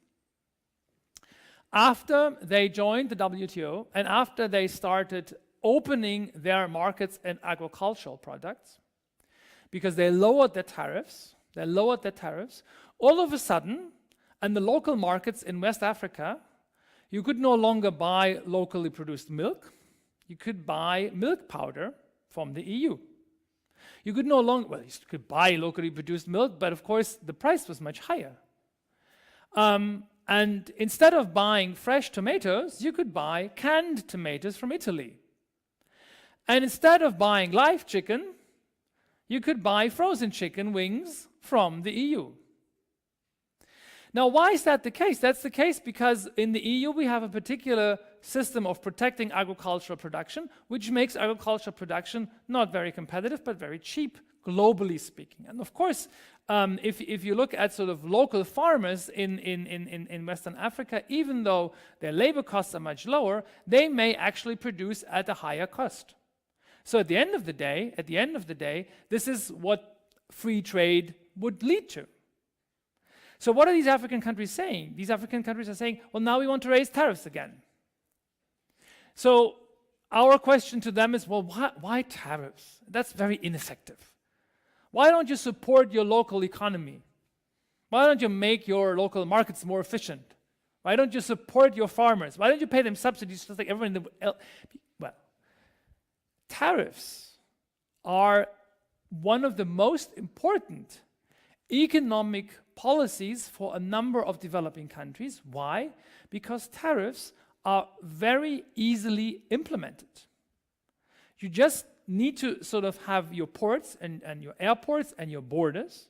after they joined the WTO and after they started opening their markets and agricultural products, because they lowered their tariffs, all of a sudden, in the local markets in West Africa, you could no longer buy locally produced milk. You could buy milk powder from the EU. You could no longer, well, you could buy locally produced milk, but of course the price was much higher. And instead of buying fresh tomatoes, you could buy canned tomatoes from Italy. And instead of buying live chicken, you could buy frozen chicken wings from the EU. Now, why is that the case? That's the case because in the EU we have a particular system of protecting agricultural production, which makes agricultural production not very competitive, but very cheap, globally speaking. And of course, if you look at sort of local farmers in Western Africa, even though their labor costs are much lower, they may actually produce at a higher cost. So at the end of the day, this is what free trade would lead to. So what are these African countries saying? These African countries are saying, well, now we want to raise tariffs again. So our question to them is, well, why tariffs? That's very ineffective. Why don't you support your local economy? Why don't you make your local markets more efficient? Why don't you support your farmers? Why don't you pay them subsidies just like everyone in the... Well, tariffs are one of the most important economic policies for a number of developing countries. Why? Because tariffs are very easily implemented. You just need to sort of have your ports and your airports and your borders,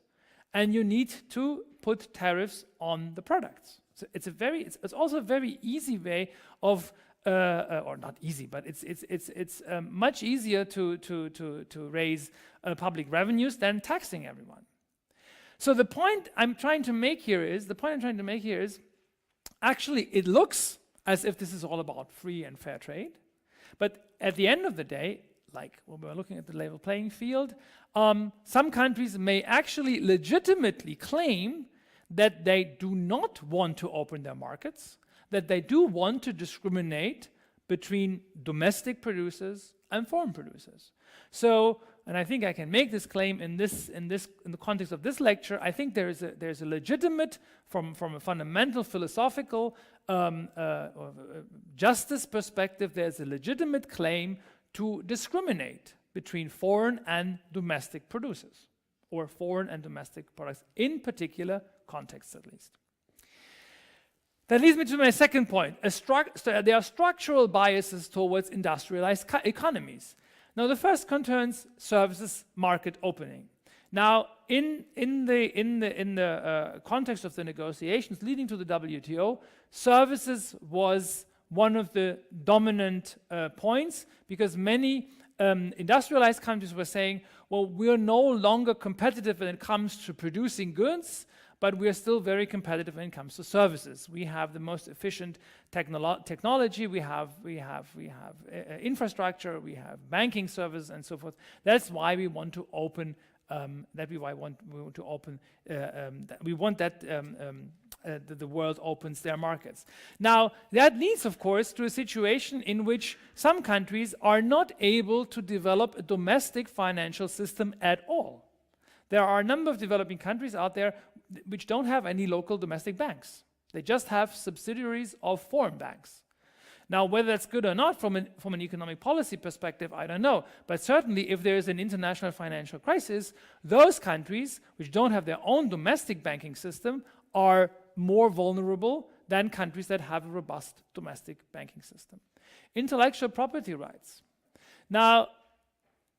and you need to put tariffs on the products. So it's also a very easy way of or not easy, but it's much easier to raise public revenues than taxing everyone. So the point I'm trying to make here is, actually it looks as if this is all about free and fair trade, but at the end of the day, like when we're looking at the level playing field, some countries may actually legitimately claim that they do not want to open their markets, that they do want to discriminate between domestic producers and foreign producers. So, and I think I can make this claim in the context of this lecture. I think there's a legitimate, from a fundamental philosophical justice perspective, there's a legitimate claim to discriminate between foreign and domestic producers, or foreign and domestic products, in particular contexts at least. That leads me to my second point. There are structural biases towards industrialized economies. Now, the first concerns services market opening. Now, in the context of the negotiations leading to the WTO, services was one of the dominant points, because many industrialized countries were saying, well, we are no longer competitive when it comes to producing goods, but we are still very competitive when it comes to services. We have the most efficient technology, we have infrastructure, we have banking services, and so forth. That's why we want to open. The world opens their markets. Now, that leads, of course, to a situation in which some countries are not able to develop a domestic financial system at all. There are a number of developing countries out there which don't have any local domestic banks. They just have subsidiaries of foreign banks. Now, whether that's good or not from an economic policy perspective, I don't know. But certainly, if there is an international financial crisis, those countries which don't have their own domestic banking system are more vulnerable than countries that have a robust domestic banking system. Intellectual property rights. Now,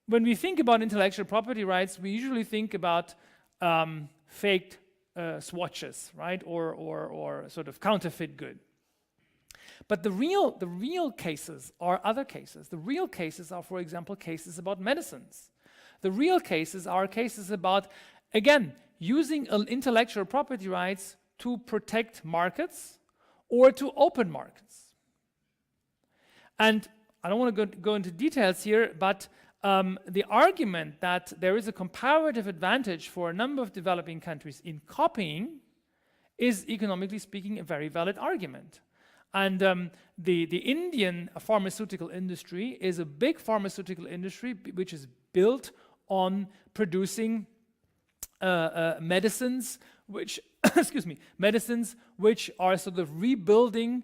when we think about intellectual property rights, we usually think about faked swatches, right, or sort of counterfeit good. But the real cases are other cases. The real cases are, for example, cases about medicines. The real cases are cases about, again, using intellectual property rights to protect markets or to open markets. And I don't want to go into details here, but the argument that there is a comparative advantage for a number of developing countries in copying is, economically speaking, a very valid argument. And the Indian pharmaceutical industry is a big pharmaceutical industry which is built on producing medicines which, excuse me, medicines which are sort of rebuilding,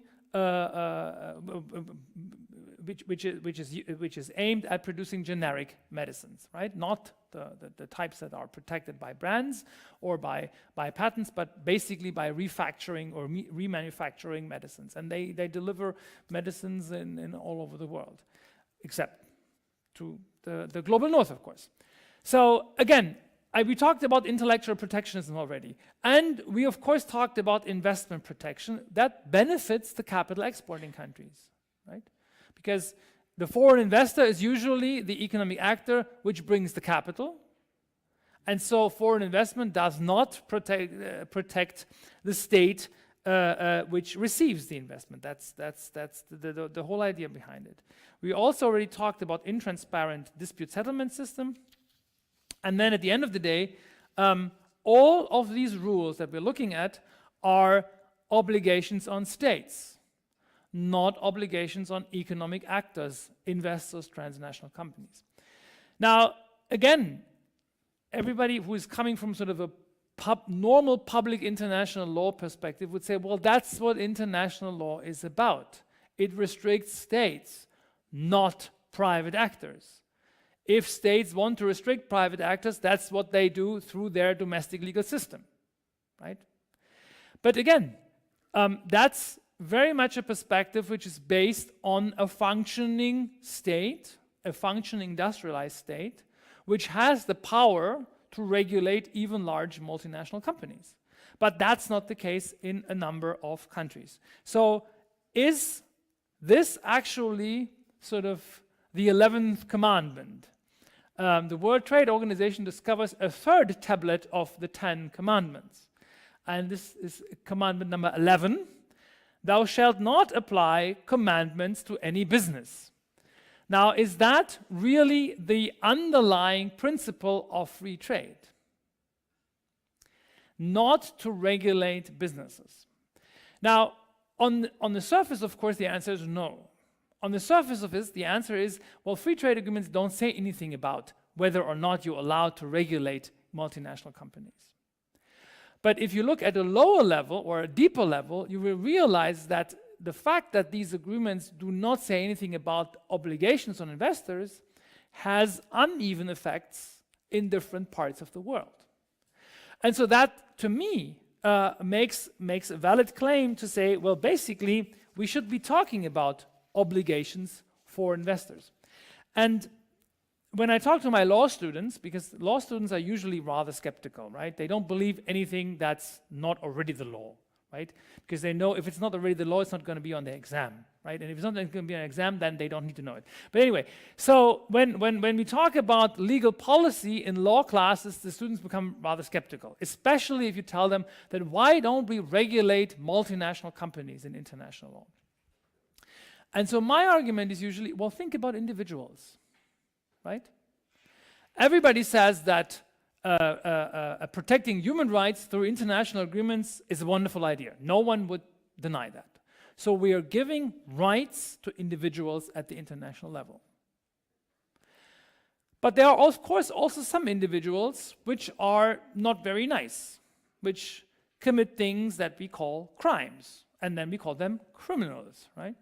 which is aimed at producing generic medicines, right? Not the types that are protected by brands or by patents, but basically by refactoring or remanufacturing medicines. And they deliver medicines in all over the world, except to the global north, of course. So again, we talked about intellectual protectionism already. And we, of course, talked about investment protection. That benefits the capital exporting countries, right? Because the foreign investor is usually the economic actor which brings the capital. And so foreign investment does not protect the state which receives the investment. That's the whole idea behind it. We also already talked about intransparent dispute settlement system. And then at the end of the day, all of these rules that we're looking at are obligations on states, not obligations on economic actors, investors, transnational companies. Now, again, everybody who is coming from sort of a normal public international law perspective would say, well, that's what international law is about. It restricts states, not private actors. If states want to restrict private actors, that's what they do through their domestic legal system, right? But again, that's very much a perspective which is based on a functioning state, a functioning industrialized state, which has the power to regulate even large multinational companies. But that's not the case in a number of countries. So is this actually sort of the 11th commandment? The World Trade Organization discovers a third tablet of the 10 commandments. And this is commandment number 11. Thou shalt not apply commandments to any business. Now, is that really the underlying principle of free trade? Not to regulate businesses. Now, on the surface, of course, the answer is no. On the surface of this, the answer is, well, free trade agreements don't say anything about whether or not you're allowed to regulate multinational companies. But if you look at a lower level or a deeper level, you will realize that the fact that these agreements do not say anything about obligations on investors has uneven effects in different parts of the world. And so that, to me, makes a valid claim to say, well, basically, we should be talking about obligations for investors. And when I talk to my law students, because law students are usually rather skeptical, right? They don't believe anything that's not already the law, right? Because they know if it's not already the law, it's not going to be on the exam, right? And if it's not going to be on an exam, then they don't need to know it. But anyway, so when we talk about legal policy in law classes, the students become rather skeptical, especially if you tell them that why don't we regulate multinational companies in international law? And so my argument is usually, well, think about individuals, right? Everybody says that protecting human rights through international agreements is a wonderful idea. No one would deny that. So we are giving rights to individuals at the international level. But there are, of course, also some individuals which are not very nice, which commit things that we call crimes, and then we call them criminals, right?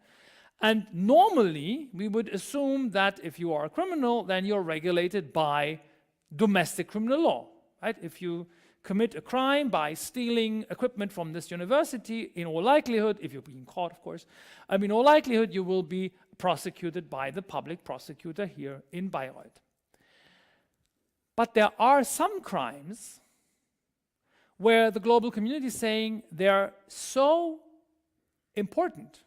And normally, we would assume that if you are a criminal, then you're regulated by domestic criminal law, right? If you commit a crime by stealing equipment from this university, in all likelihood, if you're being caught, of course, in all likelihood, you will be prosecuted by the public prosecutor here in Bayreuth. But there are some crimes where the global community is saying they're so important.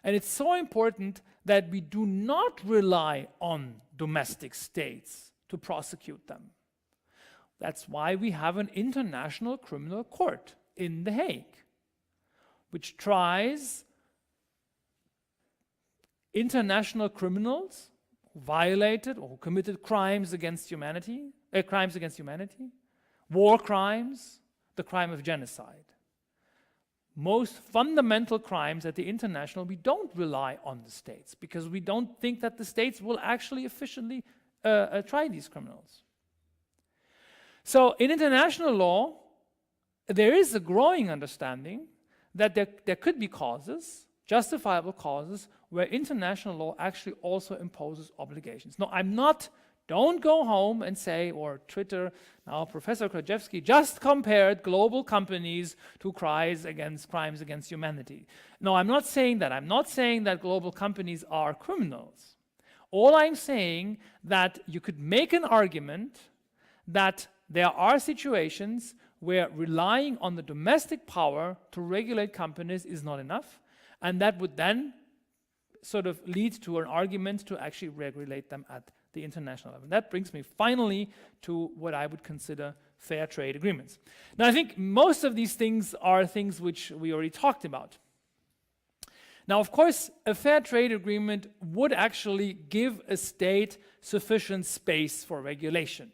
And it's so important that we do not rely on domestic states to prosecute them. That's why we have an international criminal court in The Hague, which tries international criminals who violated or who committed crimes against humanity, war crimes, the crime of genocide. most fundamental crimes at the international, we don't rely on the states because we don't think that the states will actually efficiently try these criminals. So in international law, there is a growing understanding that there could be causes, justifiable causes, where international law actually also imposes obligations. No, don't go home and say, or Twitter, now Professor Krajewski just compared global companies to crimes against humanity. No, I'm not saying that. I'm not saying that global companies are criminals. All I'm saying that you could make an argument that there are situations where relying on the domestic power to regulate companies is not enough, and that would then sort of lead to an argument to actually regulate them at the international level. That brings me finally to what I would consider fair trade agreements. Now, I think most of these things are things which we already talked about. Now, of course, a fair trade agreement would actually give a state sufficient space for regulation.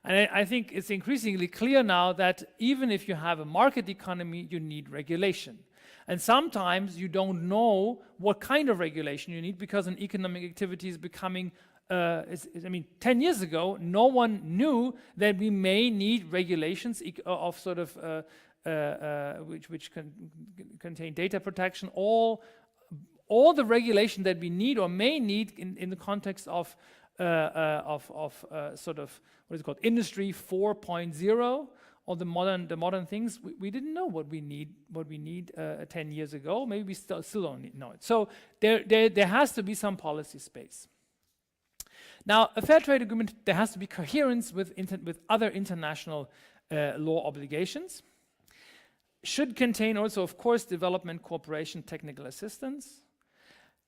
And I think it's increasingly clear now that even if you have a market economy, you need regulation. And sometimes you don't know what kind of regulation you need because an economic activity is becoming 10 years ago, no one knew that we may need regulations of sort of which contain data protection. All the regulation that we need or may need in the context of sort of what is it called, Industry 4.0, or the modern things. We didn't know what we need 10 years ago. Maybe we still don't know it. So there has to be some policy space. Now, a fair trade agreement, there has to be coherence with other international law obligations. Should contain also, of course, development, cooperation, technical assistance.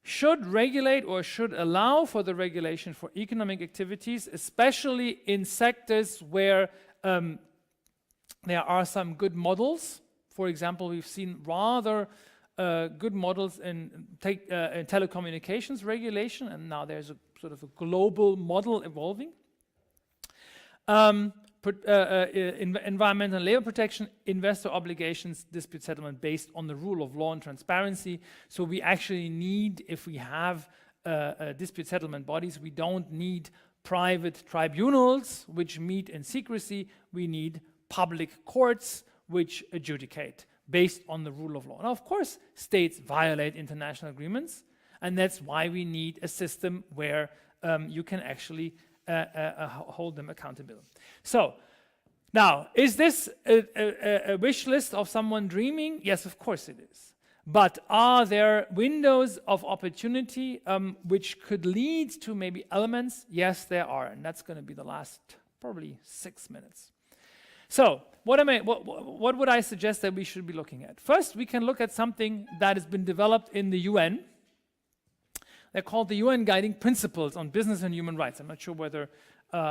Should regulate or should allow for the regulation for economic activities, especially in sectors where there are some good models. For example, we've seen rather good models in telecommunications regulation, and now there's a sort of a global model evolving. Environmental and labor protection, investor obligations, dispute settlement based on the rule of law and transparency. So we actually need, if we have dispute settlement bodies, we don't need private tribunals which meet in secrecy. We need public courts which adjudicate based on the rule of law. Now, of course, states violate international agreements, and that's why we need a system where you can actually hold them accountable. So, now, is this a wish list of someone dreaming? Yes, of course it is. But are there windows of opportunity which could lead to maybe elements? Yes, there are, and that's going to be the last probably 6 minutes. So, what would I suggest that we should be looking at? First, we can look at something that has been developed in the UN. They're called the UN Guiding Principles on Business and Human Rights. I'm not sure whether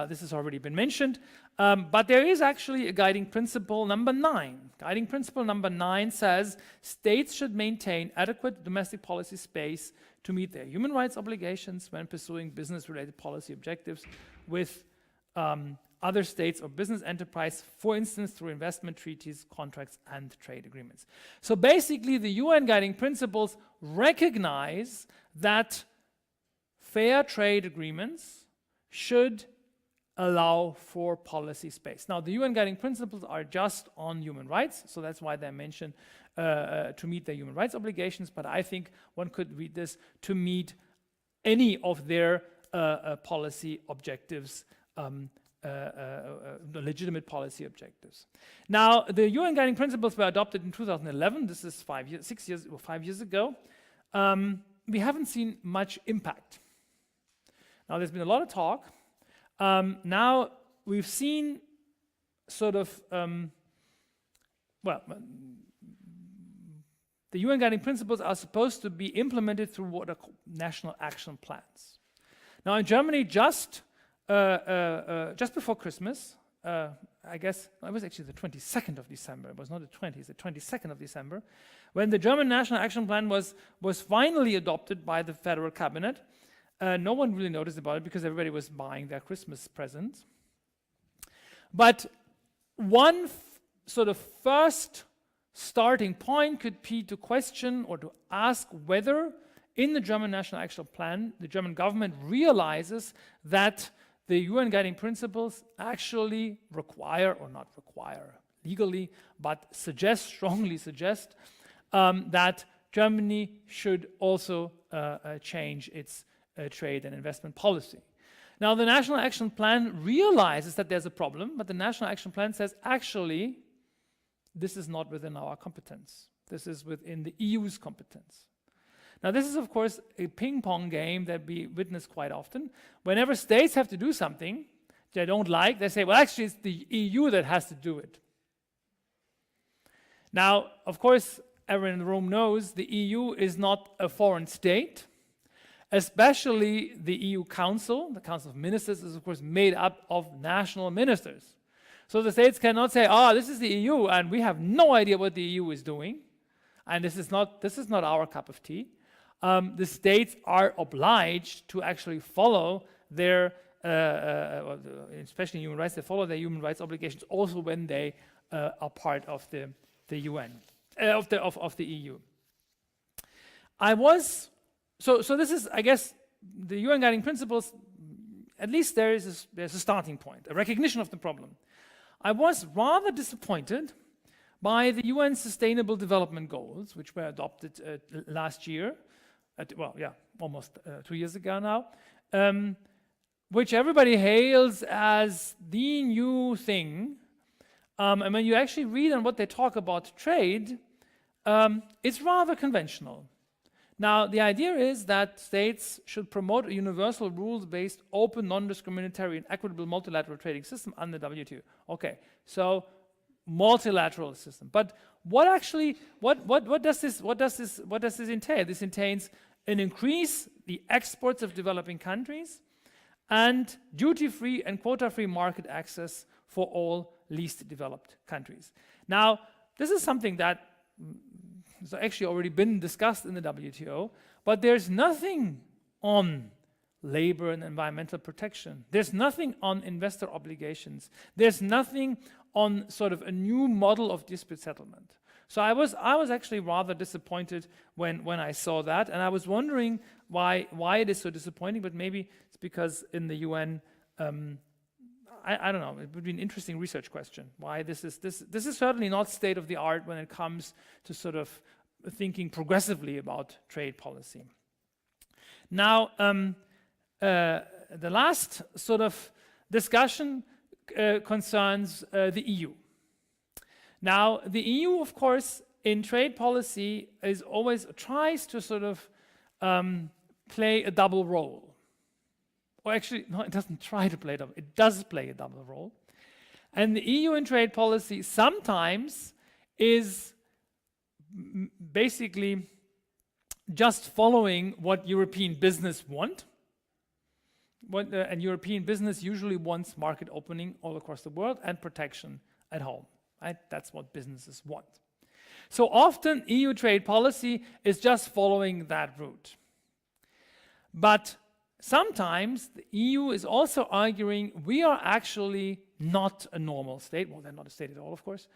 this has already been mentioned, but there is actually a guiding principle number 9. Guiding principle number 9 says states should maintain adequate domestic policy space to meet their human rights obligations when pursuing business-related policy objectives with other states or business enterprise, for instance, through investment treaties, contracts, and trade agreements. So basically, the UN Guiding Principles recognize that fair trade agreements should allow for policy space. Now, the UN Guiding Principles are just on human rights, so that's why they mention to meet their human rights obligations, but I think one could read this to meet any of their policy objectives, the legitimate policy objectives. Now, the UN Guiding Principles were adopted in 2011. This is 5 years ago. We haven't seen much impact. Now, there's been a lot of talk. Now, we've seen sort of, the UN Guiding Principles are supposed to be implemented through what are called national action plans. Now, in Germany, just before Christmas, I guess it was actually the 22nd of December. It was not the 20th, it's the 22nd of December, when the German National Action Plan was finally adopted by the federal cabinet. No one really noticed about it because everybody was buying their Christmas presents. But one sort of first starting point could be to question or to ask whether in the German National Action Plan, the German government realizes that the UN guiding principles actually require, or not require legally, but strongly suggest that Germany should also change its trade and investment policy. Now, the National Action Plan realizes that there's a problem, but the National Action Plan says, actually, this is not within our competence. This is within the EU's competence. Now, this is, of course, a ping-pong game that we witness quite often. Whenever states have to do something they don't like, they say, well, actually, it's the EU that has to do it. Now, of course, everyone in the room knows the EU is not a foreign state. Especially the EU Council, the Council of Ministers, is, of course, made up of national ministers. So the states cannot say, this is the EU, and we have no idea what the EU is doing, and this is not our cup of tea. The states are obliged to actually follow their, especially in human rights, they follow their human rights obligations also when they are part of the UN, of the EU. So this is, I guess, the UN guiding principles. At least there's a starting point, a recognition of the problem. I was rather disappointed by the UN Sustainable Development Goals, which were adopted last year, almost 2 years ago now, which everybody hails as the new thing. And when you actually read on what they talk about trade, it's rather conventional. Now, the idea is that states should promote a universal rules-based, open, non-discriminatory, and equitable multilateral trading system under WTO. Okay, so multilateral system. But what does this entail? This entails an increase the exports of developing countries and duty-free and quota-free market access for all least developed countries. Now, this is something that has actually already been discussed in the WTO, but there's nothing on labor and environmental protection. There's nothing on investor obligations. There's nothing on sort of a new model of dispute settlement. So I was actually rather disappointed when I saw that, and I was wondering why it is so disappointing, but maybe it's because in the UN, I don't know, it would be an interesting research question. Why this is certainly not state of the art when it comes to sort of thinking progressively about trade policy. Now, the last sort of discussion concerns the EU. Now, the EU, of course, in trade policy tries to sort of play a double role. Or actually, no, it doesn't try to play a double, it does play a double role. And the EU in trade policy sometimes is basically just following what European business want. And European business usually wants market opening all across the world and protection at home. Right? That's what businesses want. So often EU trade policy is just following that route. But sometimes the EU is also arguing we are actually not a normal state. Well, they're not a state at all, of course.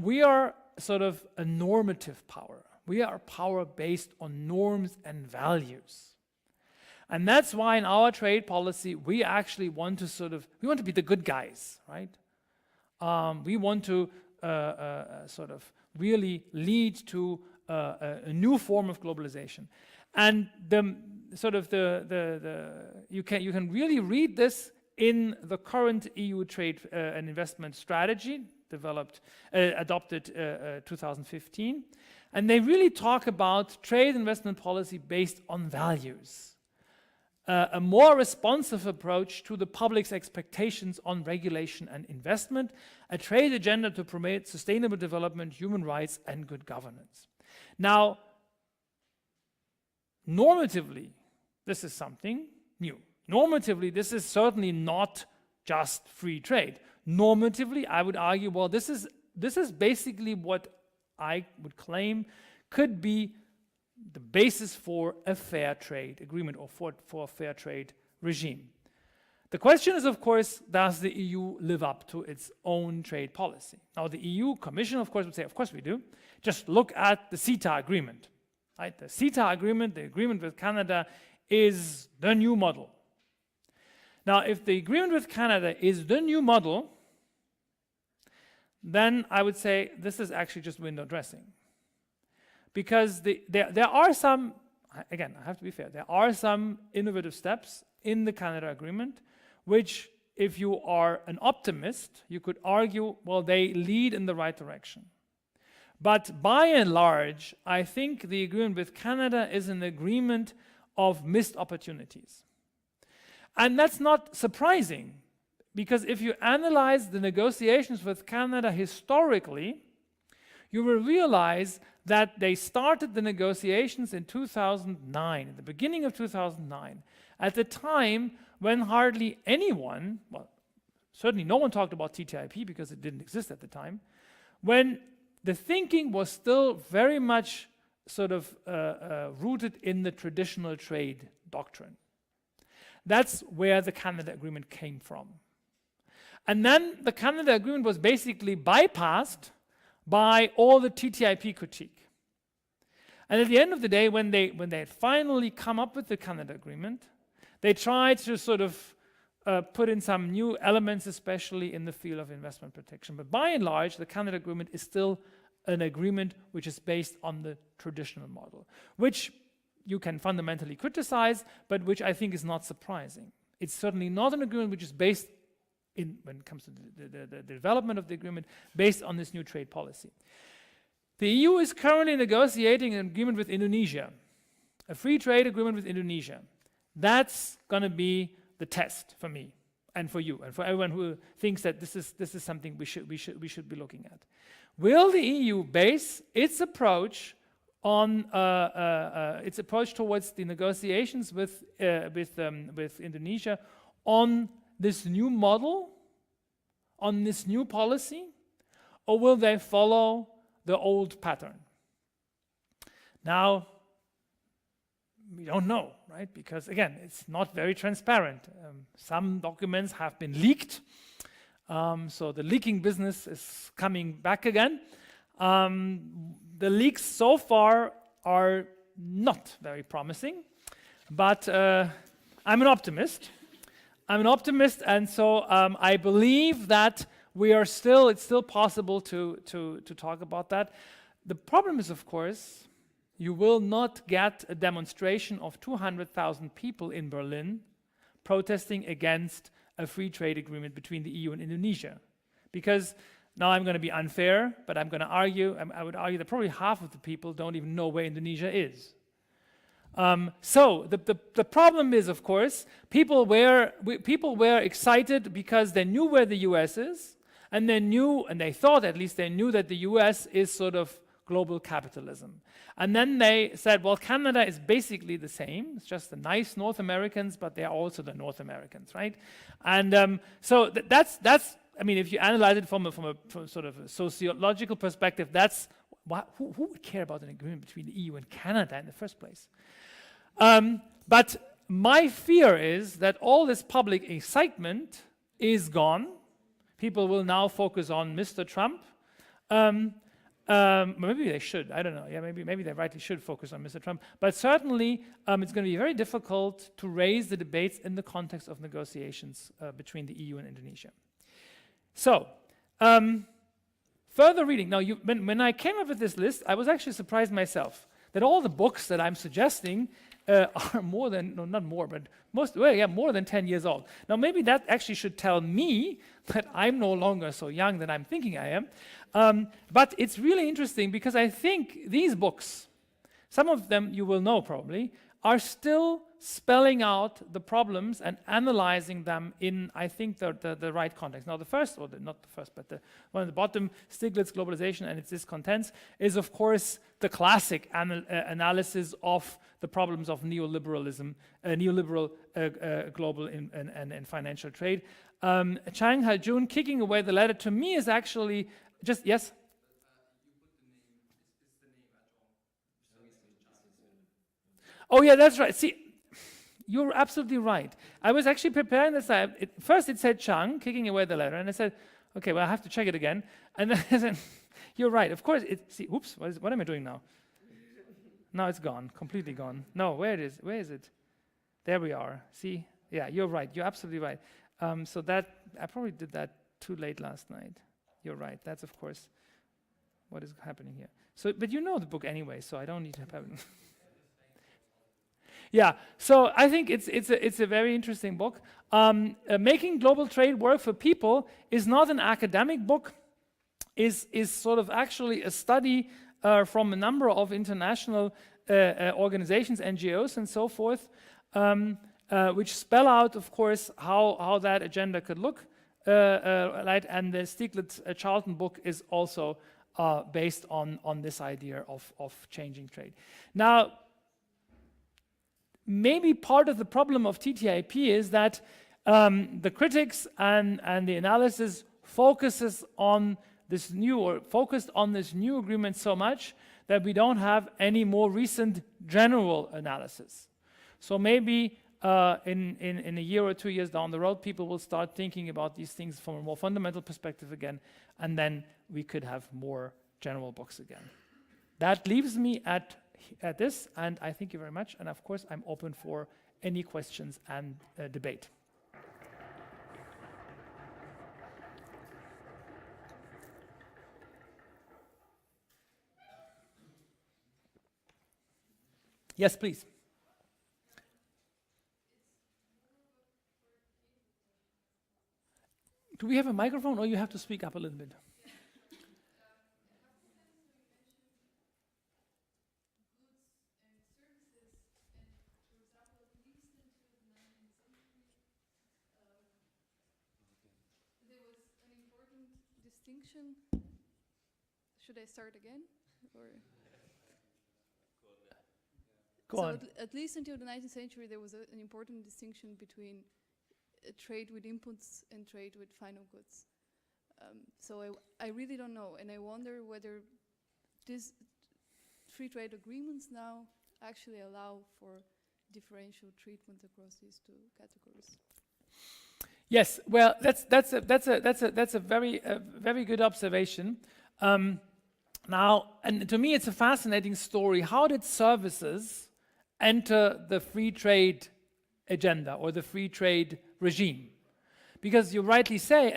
We are sort of a normative power. We are a power based on norms and values. And that's why in our trade policy, we actually want to be the good guys, right? We want to sort of really lead to a new form of globalization. And you can really read this in the current EU trade and investment strategy adopted 2015, and they really talk about trade investment policy based on values, a more responsive approach to the public's expectations on regulation and investment, a trade agenda to promote sustainable development, human rights, and good governance. Now, normatively, this is something new. Normatively, this is certainly not just free trade. Normatively, I would argue, well, this is basically what I would claim could be the basis for a fair trade agreement or for a fair trade regime. The question is, of course, does the EU live up to its own trade policy? Now, the EU Commission, of course, would say, of course we do. Just look at the CETA agreement. Right? The CETA agreement, the agreement with Canada, is the new model. Now, if the agreement with Canada is the new model, then I would say this is actually just window dressing. Because there are some, again, I have to be fair, there are some innovative steps in the Canada agreement, which, if you are an optimist, you could argue, well, they lead in the right direction. But by and large, I think the agreement with Canada is an agreement of missed opportunities. And that's not surprising, because if you analyze the negotiations with Canada historically, you will realize that they started the negotiations in 2009, at the beginning of 2009, at the time when hardly anyone, well, certainly no one talked about TTIP because it didn't exist at the time, when the thinking was still very much sort of rooted in the traditional trade doctrine. That's where the Canada Agreement came from. And then the Canada Agreement was basically bypassed by all the TTIP critique. And at the end of the day, when they had finally come up with the Canada Agreement, they tried to sort of put in some new elements, especially in the field of investment protection. But by and large, the Canada Agreement is still an agreement which is based on the traditional model, which you can fundamentally criticize, but which I think is not surprising. It's certainly not an agreement which is based in, when it comes to the development of the agreement, based on this new trade policy. The EU is currently negotiating an agreement with Indonesia, a free trade agreement with Indonesia. That's going to be the test for me and for you and for everyone who thinks that this is something we should be looking at. Will the EU base its approach on its approach towards the negotiations with Indonesia on this new model, on this new policy, or will they follow the old pattern? Now, we don't know, right? Because again, it's not very transparent. Some documents have been leaked, so the leaking business is coming back again. The leaks so far are not very promising, but I'm an optimist. And so I believe that it's still possible to talk about that. The problem is, of course, you will not get a demonstration of 200,000 people in Berlin protesting against a free trade agreement between the EU and Indonesia. Because now I'm going to be unfair, but I'm going to argue, I would argue that probably half of the people don't even know where Indonesia is. So the problem is, of course, people were excited because they knew where the US is, and they thought at least they knew that the US is sort of global capitalism. And then they said, well, Canada is basically the same. It's just the nice North Americans, but they're also the North Americans, right? And so that's I mean, if you analyze it from sort of a sociological perspective, that's who would care about an agreement between the EU and Canada in the first place? But my fear is that all this public excitement is gone. People will now focus on Mr. Trump. Maybe they should. I don't know. Yeah, maybe they rightly should focus on Mr. Trump. But certainly, it's going to be very difficult to raise the debates in the context of negotiations between the EU and Indonesia. So, further reading. Now, when I came up with this list, I was actually surprised myself that all the books that I'm suggesting are more than 10 years old. Now, maybe that actually should tell me that I'm no longer so young than I'm thinking I am. But it's really interesting because I think these books, some of them you will know probably, are still spelling out the problems and analyzing them in, I think, the right context. Now, the first, or not the first, but the one at the bottom, Stiglitz, Globalization and its Discontents, is, of course, the classic analysis of the problems of neoliberalism, neoliberal global and financial trade. Chang Hal-jun, Kicking Away the Ladder, to me is actually just, yes? Oh, yeah, that's right. See, You're absolutely right. I was actually preparing this. First it said Chang, kicking away the letter, and I said, okay, well, I have to check it again. And then I said, you're right. Of course, oops, what am I doing now? Now it's gone, completely gone. No, where is it? There we are. See? Yeah, you're right. You're absolutely right. So that, I probably did that too late last night. You're right. That's, of course, what is happening here. So, but you know the book anyway, so I don't need to have it. Yeah, so I think it's a very interesting book. Making Global Trade Work for People is not an academic book, is sort of actually a study from a number of international organizations, NGOs and so forth, which spell out, of course, how that agenda could look. Right, and the Stieglitz-Charlton book is also based on this idea of changing trade. Now, maybe part of the problem of TTIP is that the critics and the analysis focused on this new agreement so much that we don't have any more recent general analysis. So maybe in a year or 2 years down the road, people will start thinking about these things from a more fundamental perspective again, and then we could have more general books again. That leaves me at this, and I thank you very much. And of course, I'm open for any questions and debate. Yes, please. Do we have a microphone, or you have to speak up a little bit? Should I start again? Or Go on. At least until the 19th century, there was an important distinction between trade with inputs and trade with final goods. So I really don't know, and I wonder whether these free trade agreements now actually allow for differential treatment across these two categories. Yes, well, that's a very good observation. Now, and to me, it's a fascinating story. How did services enter the free trade agenda or the free trade regime? Because as you rightly say,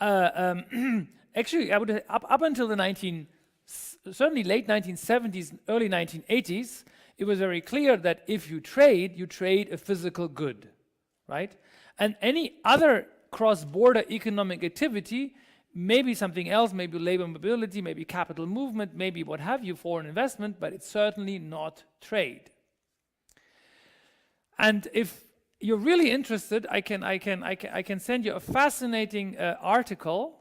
actually, I would up until the certainly late 1970s, early 1980s, it was very clear that if you trade a physical good, right? And any other cross-border economic activity, maybe something else, maybe labor mobility, maybe capital movement, maybe what have you, foreign investment, but it's certainly not trade. And if you're really interested, I can send you a fascinating article.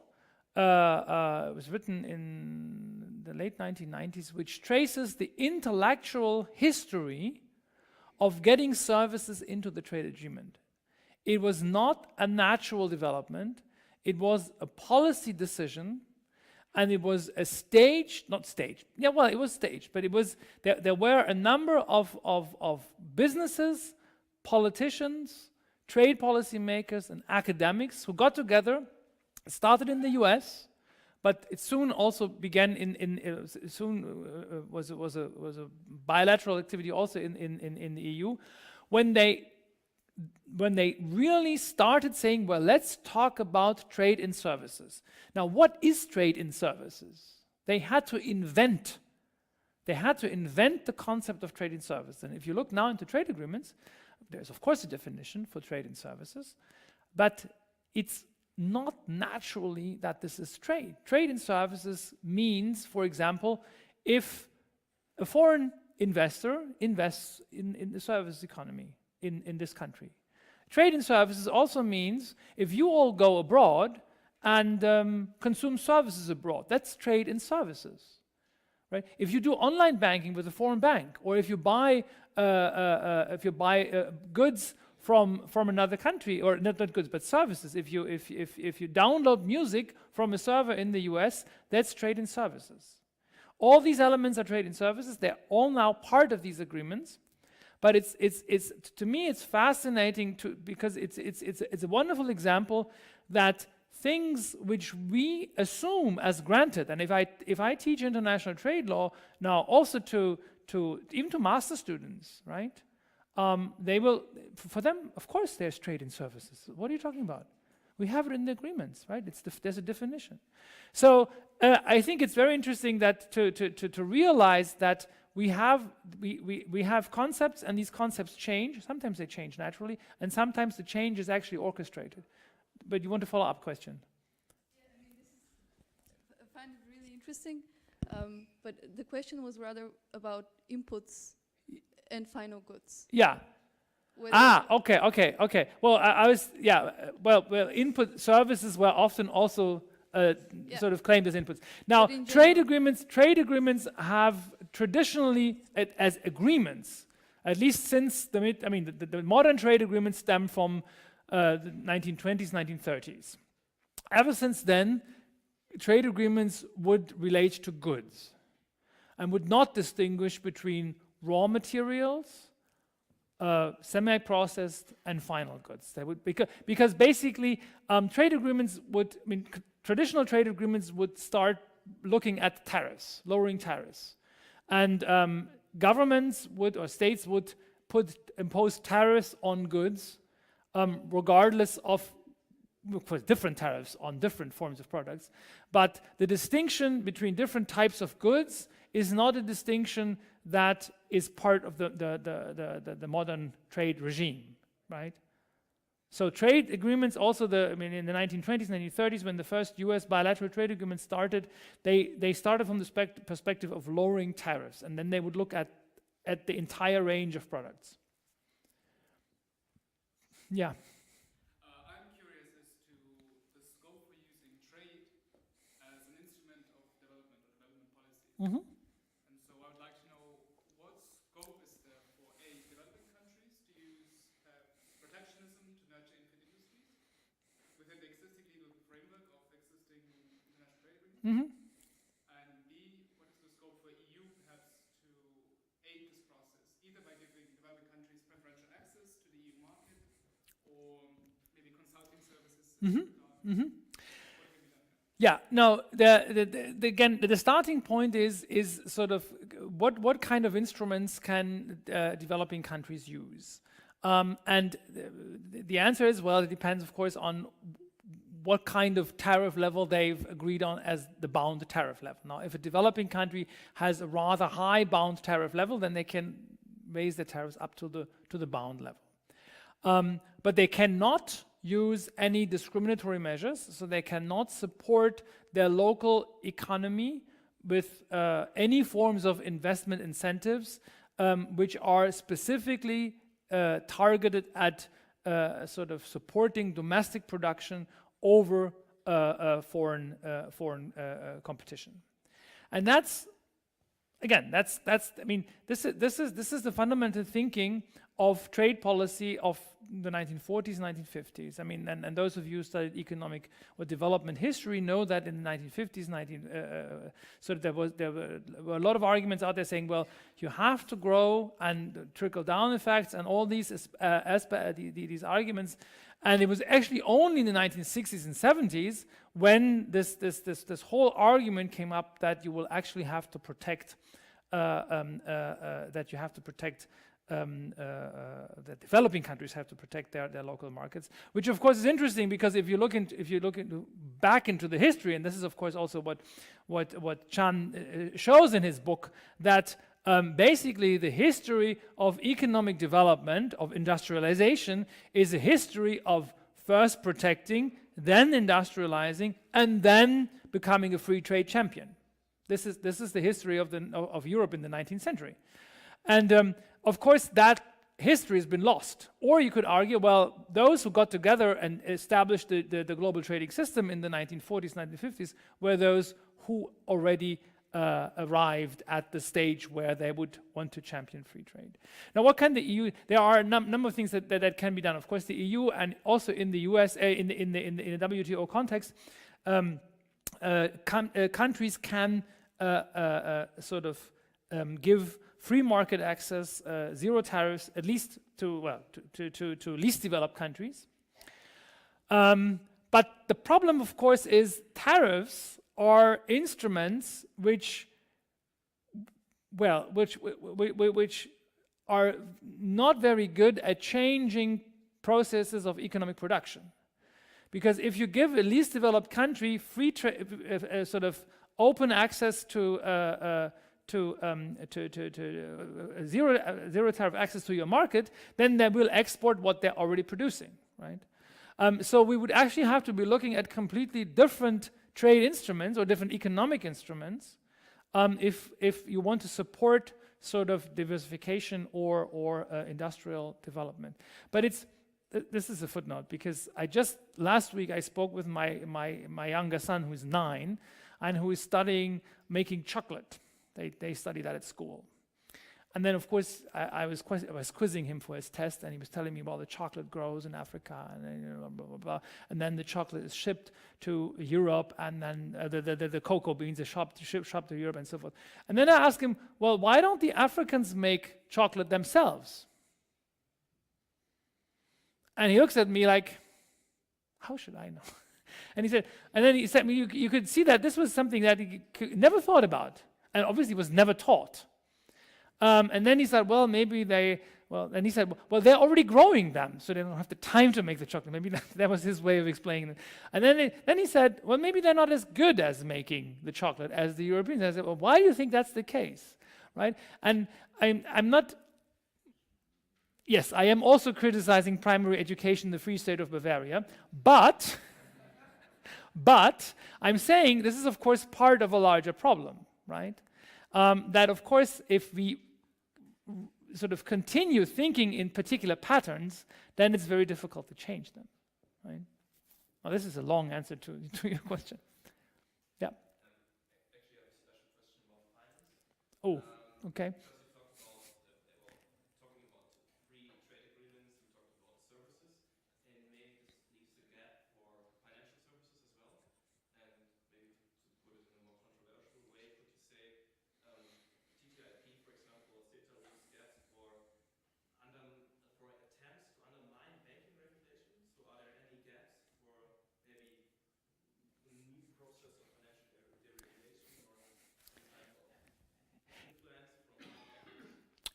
It was written in the late 1990s, which traces the intellectual history of getting services into the trade agreement. It was not a natural development. It was a policy decision, and it was a staged, not staged. Yeah, well, it was staged, but it was there were a number of businesses, politicians, trade policy makers, and academics who got together. It started in the U.S., but it soon also began was a bilateral activity also in the EU, when they really started saying, well, let's talk about trade in services. Now, what is trade in services? They had to invent the concept of trade in services. And if you look now into trade agreements, there's of course a definition for trade in services, but it's not naturally that this is trade. Trade in services means, for example, if a foreign investor invests in the service economy in this country. Trade in services also means if you all go abroad and consume services abroad, that's trade in services, right? If you do online banking with a foreign bank, or if you buy goods from another country, or not goods but services, if you download music from a server in the US, that's trade in services. All these elements are trade in services. They're all now part of these agreements. But it's to me it's fascinating because it's a wonderful example that things which we assume as granted, and if I teach international trade law now also to even to master students, right? They will, for them, of course, there's trade in services. What are you talking about? We have it in the agreements, right? There's a definition. So I think it's very interesting that to realize that we have concepts, and these concepts change. Sometimes they change naturally, and sometimes the change is actually orchestrated. But you want to follow up question? Yeah, I mean, I find it really interesting. But the question was rather about inputs and final goods. Yeah. Okay. Well, I was, well, input services were often also sort of claimed as inputs. Now, trade agreements have traditionally, as agreements, at least since the modern trade agreements stem from the 1920s, 1930s. Ever since then, trade agreements would relate to goods and would not distinguish between raw materials, semi-processed, and final goods. They would because basically trade agreements would, traditional trade agreements would start looking at tariffs, lowering tariffs, and governments would or states would impose tariffs on goods, regardless of, of course, different tariffs on different forms of products. But the distinction between different types of goods is not a distinction that is part of the modern trade regime, right? So trade agreements also, in the 1920s, 1930s, when the first US bilateral trade agreements started, they started from the perspective of lowering tariffs, and then they would look at the entire range of products. Yeah. I'm curious as to the scope for using trade as an instrument of development or development policy. Mm-hmm. And so I would like to know what scope is there for developing countries to use protectionism to nurture infant industries within the existing legal framework of existing international trade agreements? Mm-hmm. And B, what is the scope for EU perhaps to aid this process, either by giving developing countries preferential access to the EU market, or maybe consulting services. Mm-hmm. Mm-hmm. Yeah. No. Again, the starting point is sort of what kind of instruments can developing countries use, and the answer is, well, it depends, of course, on what kind of tariff level they've agreed on as the bound tariff level. Now, if a developing country has a rather high bound tariff level, then they can raise the tariffs up to the bound level. But they cannot use any discriminatory measures, so they cannot support their local economy with any forms of investment incentives which are specifically targeted at sort of supporting domestic production over foreign competition. And that's, again, this is the fundamental thinking of trade policy of the 1940s, 1950s. And those of you who studied economic or development history know that in the 1950s, there were a lot of arguments out there saying, well, you have to grow and trickle-down effects and all these these arguments. And it was actually only in the 1960s and 70s when this whole argument came up that you will actually have to protect the developing countries have to protect their local markets, which of course is interesting, because if you look back into the history, and this is of course also what Chan shows in his book, that basically the history of economic development, of industrialization, is a history of first protecting, then industrializing, and then becoming a free trade champion. This is the history of Europe in the 19th century. And of course, that history has been lost. Or you could argue, well, those who got together and established the global trading system in the 1940s, 1950s were those who already arrived at the stage where they would want to champion free trade. Now, what can the EU? There are a number of things that can be done. Of course, the EU and also in the USA, in the WTO context, countries can sort of give free market access, zero tariffs, at least to least developed countries. But the problem, of course, is tariffs are instruments which are not very good at changing processes of economic production. Because if you give a least developed country free sort of open access to zero tariff access to your market, then they will export what they're already producing, right? So we would actually have to be looking at completely different trade instruments or different economic instruments if you want to support sort of diversification or industrial development. But this is a footnote, because last week I spoke with my younger son, who's 9, and who is studying making chocolate. They study that at school. And then, of course, I was quizzing him for his test, and he was telling me, well, the chocolate grows in Africa, and then, blah, blah, blah. And then the chocolate is shipped to Europe, and then the cocoa beans are shipped to Europe, and so forth. And then I asked him, well, why don't the Africans make chocolate themselves? And he looks at me like, how should I know? And then he said, you could see that this was something that he never thought about, and obviously was never taught. And then he said, well, maybe they're already growing them, so they don't have the time to make the chocolate. Maybe that was his way of explaining it. And then he said, well, maybe they're not as good as making the chocolate as the Europeans. And I said, well, why do you think that's the case, right? And I'm not. Yes, I am also criticizing primary education in the Free State of Bavaria, but I'm saying this is, of course, part of a larger problem, right? That, of course, if we sort of continue thinking in particular patterns, then it's very difficult to change them, right? Well, this is a long answer to your question. Yeah. Actually, I have a special question about finance. Oh, okay.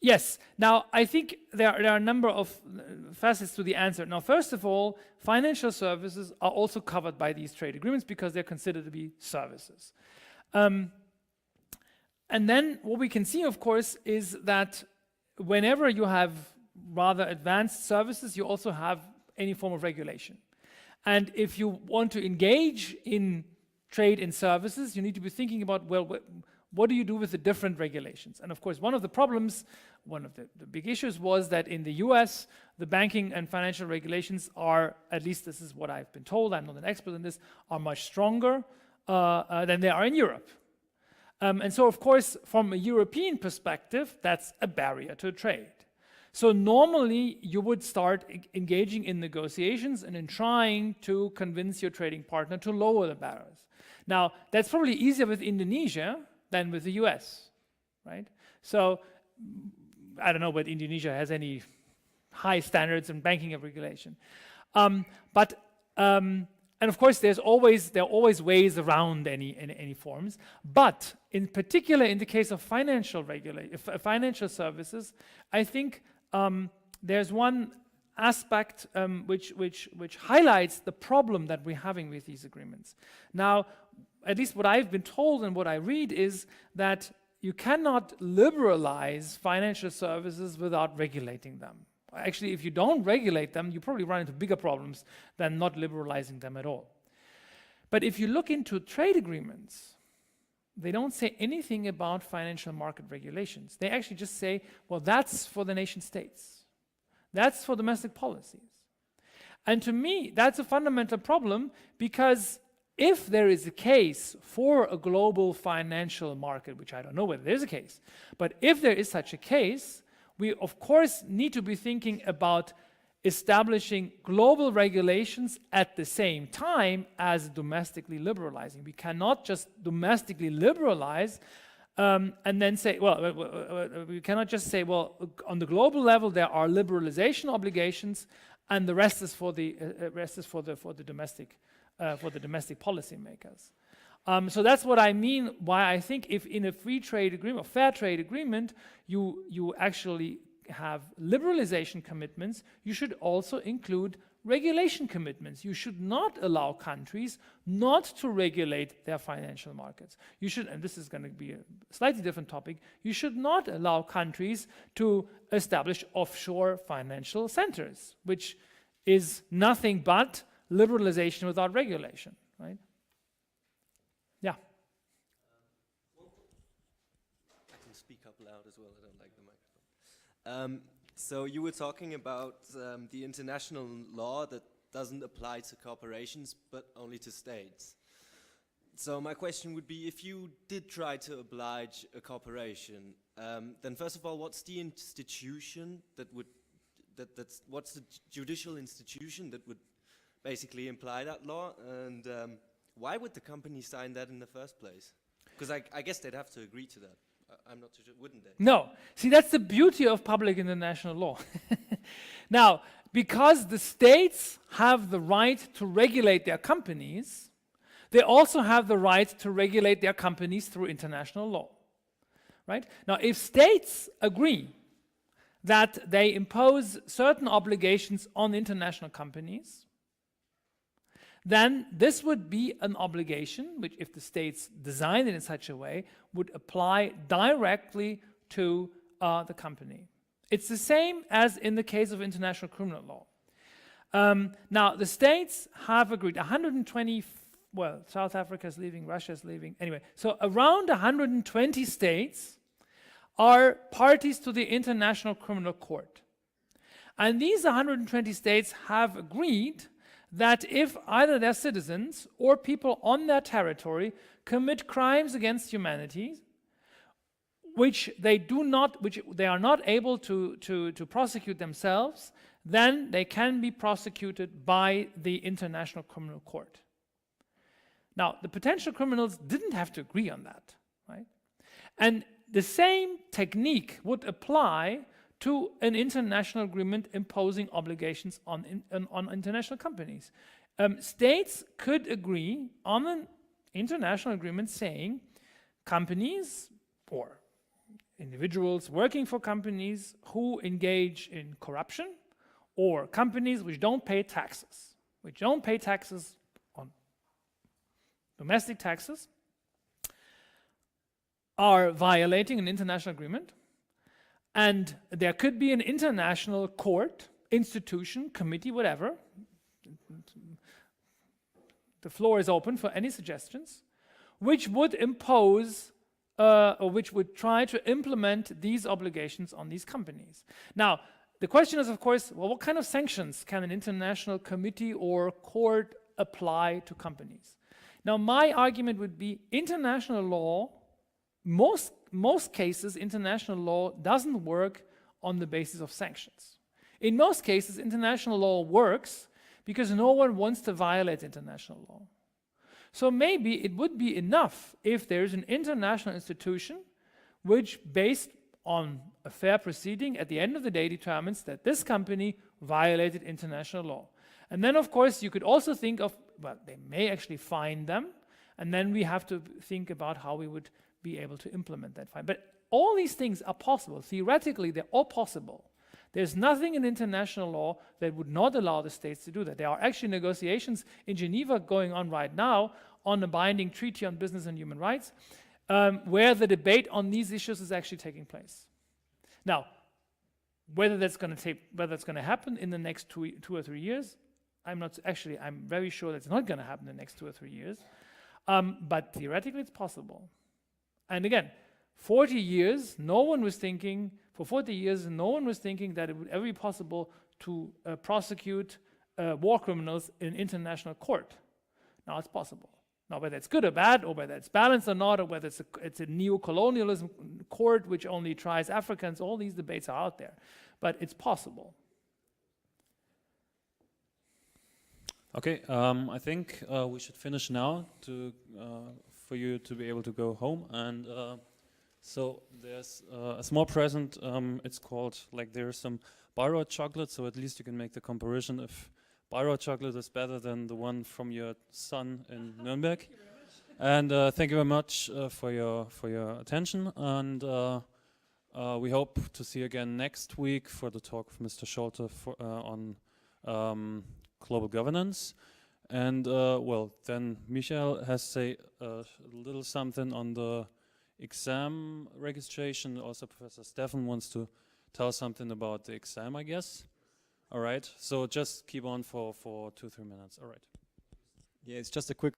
Yes. Now, I think there are a number of facets to the answer. Now, first of all, financial services are also covered by these trade agreements because they're considered to be services. And then what we can see, of course, is that whenever you have rather advanced services, you also have any form of regulation. And if you want to engage in trade in services, you need to be thinking about, well, what do you do with the different regulations? And of course, one of the problems, one of the big issues was that in the US, the banking and financial regulations are, at least this is what I've been told, I'm not an expert in this, are much stronger than they are in Europe. And so, of course, from a European perspective, that's a barrier to trade. So normally, you would start engaging in negotiations and in trying to convince your trading partner to lower the barriers. Now, that's probably easier with Indonesia than with the US, right? So, I don't know whether Indonesia has any high standards in banking and regulation. And of course, there are always ways around any forms. But in particular, in the case of financial services, I think there's one aspect which highlights the problem that we're having with these agreements. Now, at least what I've been told and what I read is that you cannot liberalize financial services without regulating them. Actually, if you don't regulate them, you probably run into bigger problems than not liberalizing them at all. But if you look into trade agreements, they don't say anything about financial market regulations. They actually just say, well, that's for the nation states. That's for domestic policies. And to me, that's a fundamental problem, because if there is a case for a global financial market, which I don't know whether there's a case, but if there is such a case, we of course need to be thinking about establishing global regulations at the same time as domestically liberalizing. We cannot just domestically liberalize and then say, well, we cannot just say, well, on the global level there are liberalization obligations, and the rest is for the domestic policymakers. So that's what I mean. Why I think if in a free trade agreement, or fair trade agreement, you actually have liberalization commitments, you should also include regulation commitments. You should not allow countries not to regulate their financial markets. You should, and this is going to be a slightly different topic, you should not allow countries to establish offshore financial centers, which is nothing but liberalization without regulation, right? Yeah. I can speak up loud as well, I don't like the microphone. So you were talking about the international law that doesn't apply to corporations, but only to states. So my question would be, if you did try to oblige a corporation, then first of all, what's the institution what's the judicial institution that would basically imply that law? And why would the company sign that in the first place? Because I guess they'd have to agree to that. I'm not too sure, wouldn't they? No. See, that's the beauty of public international law. Now, because the states have the right to regulate their companies, they also have the right to regulate their companies through international law. Right? Now, if states agree that they impose certain obligations on international companies, then this would be an obligation which, if the states design it in such a way, would apply directly to the company. It's the same as in the case of international criminal law. Now, the states have agreed, 120, well, South Africa is leaving, Russia is leaving, anyway, so around 120 states are parties to the International Criminal Court. And these 120 states have agreed that if either their citizens or people on their territory commit crimes against humanity, which they are not able to prosecute themselves, then they can be prosecuted by the International Criminal Court. Now, the potential criminals didn't have to agree on that, right? And the same technique would apply to an international agreement imposing obligations on international companies. States could agree on an international agreement saying companies or individuals working for companies who engage in corruption, or companies which don't pay taxes, on domestic taxes, are violating an international agreement. And there could be an international court, institution, committee, whatever. The floor is open for any suggestions, which would impose or which would try to implement these obligations on these companies. Now, the question is, of course, well, what kind of sanctions can an international committee or court apply to companies? Now, my argument would be international law, most cases, international law doesn't work on the basis of sanctions. In most cases, international law works because no one wants to violate international law. So maybe it would be enough if there's an international institution which, based on a fair proceeding, at the end of the day determines that this company violated international law. And then, of course, you could also think of, well, they may actually fine them, and then we have to think about how we would be able to implement that fine. But all these things are possible. Theoretically, they're all possible. There's nothing in international law that would not allow the states to do that. There are actually negotiations in Geneva going on right now on a binding treaty on business and human rights, where the debate on these issues is actually taking place. Now, whether that's going to happen in the next two or 3 years, I'm very sure that's not going to happen in the next 2 or 3 years. But theoretically, it's possible. And again, 40 years, no one was thinking that it would ever be possible to prosecute war criminals in international court. Now it's possible. Now, whether it's good or bad, or whether it's balanced or not, or whether it's a neo-colonialism court which only tries Africans, all these debates are out there. But it's possible. Okay, I think we should finish now for you to be able to go home. And So there's a small present. It's called, like, there's some Bayreuth chocolate, so at least you can make the comparison if Bayreuth chocolate is better than the one from your son in Nürnberg. And thank you very much for your attention. And we hope to see you again next week for the talk of Mr. Scholte on global governance. And well, then Michael has say a little something on the exam registration. Also, Professor Stefan wants to tell something about the exam, I guess. All right. So just keep on for 2-3 minutes. All right. Yeah, it's just a quick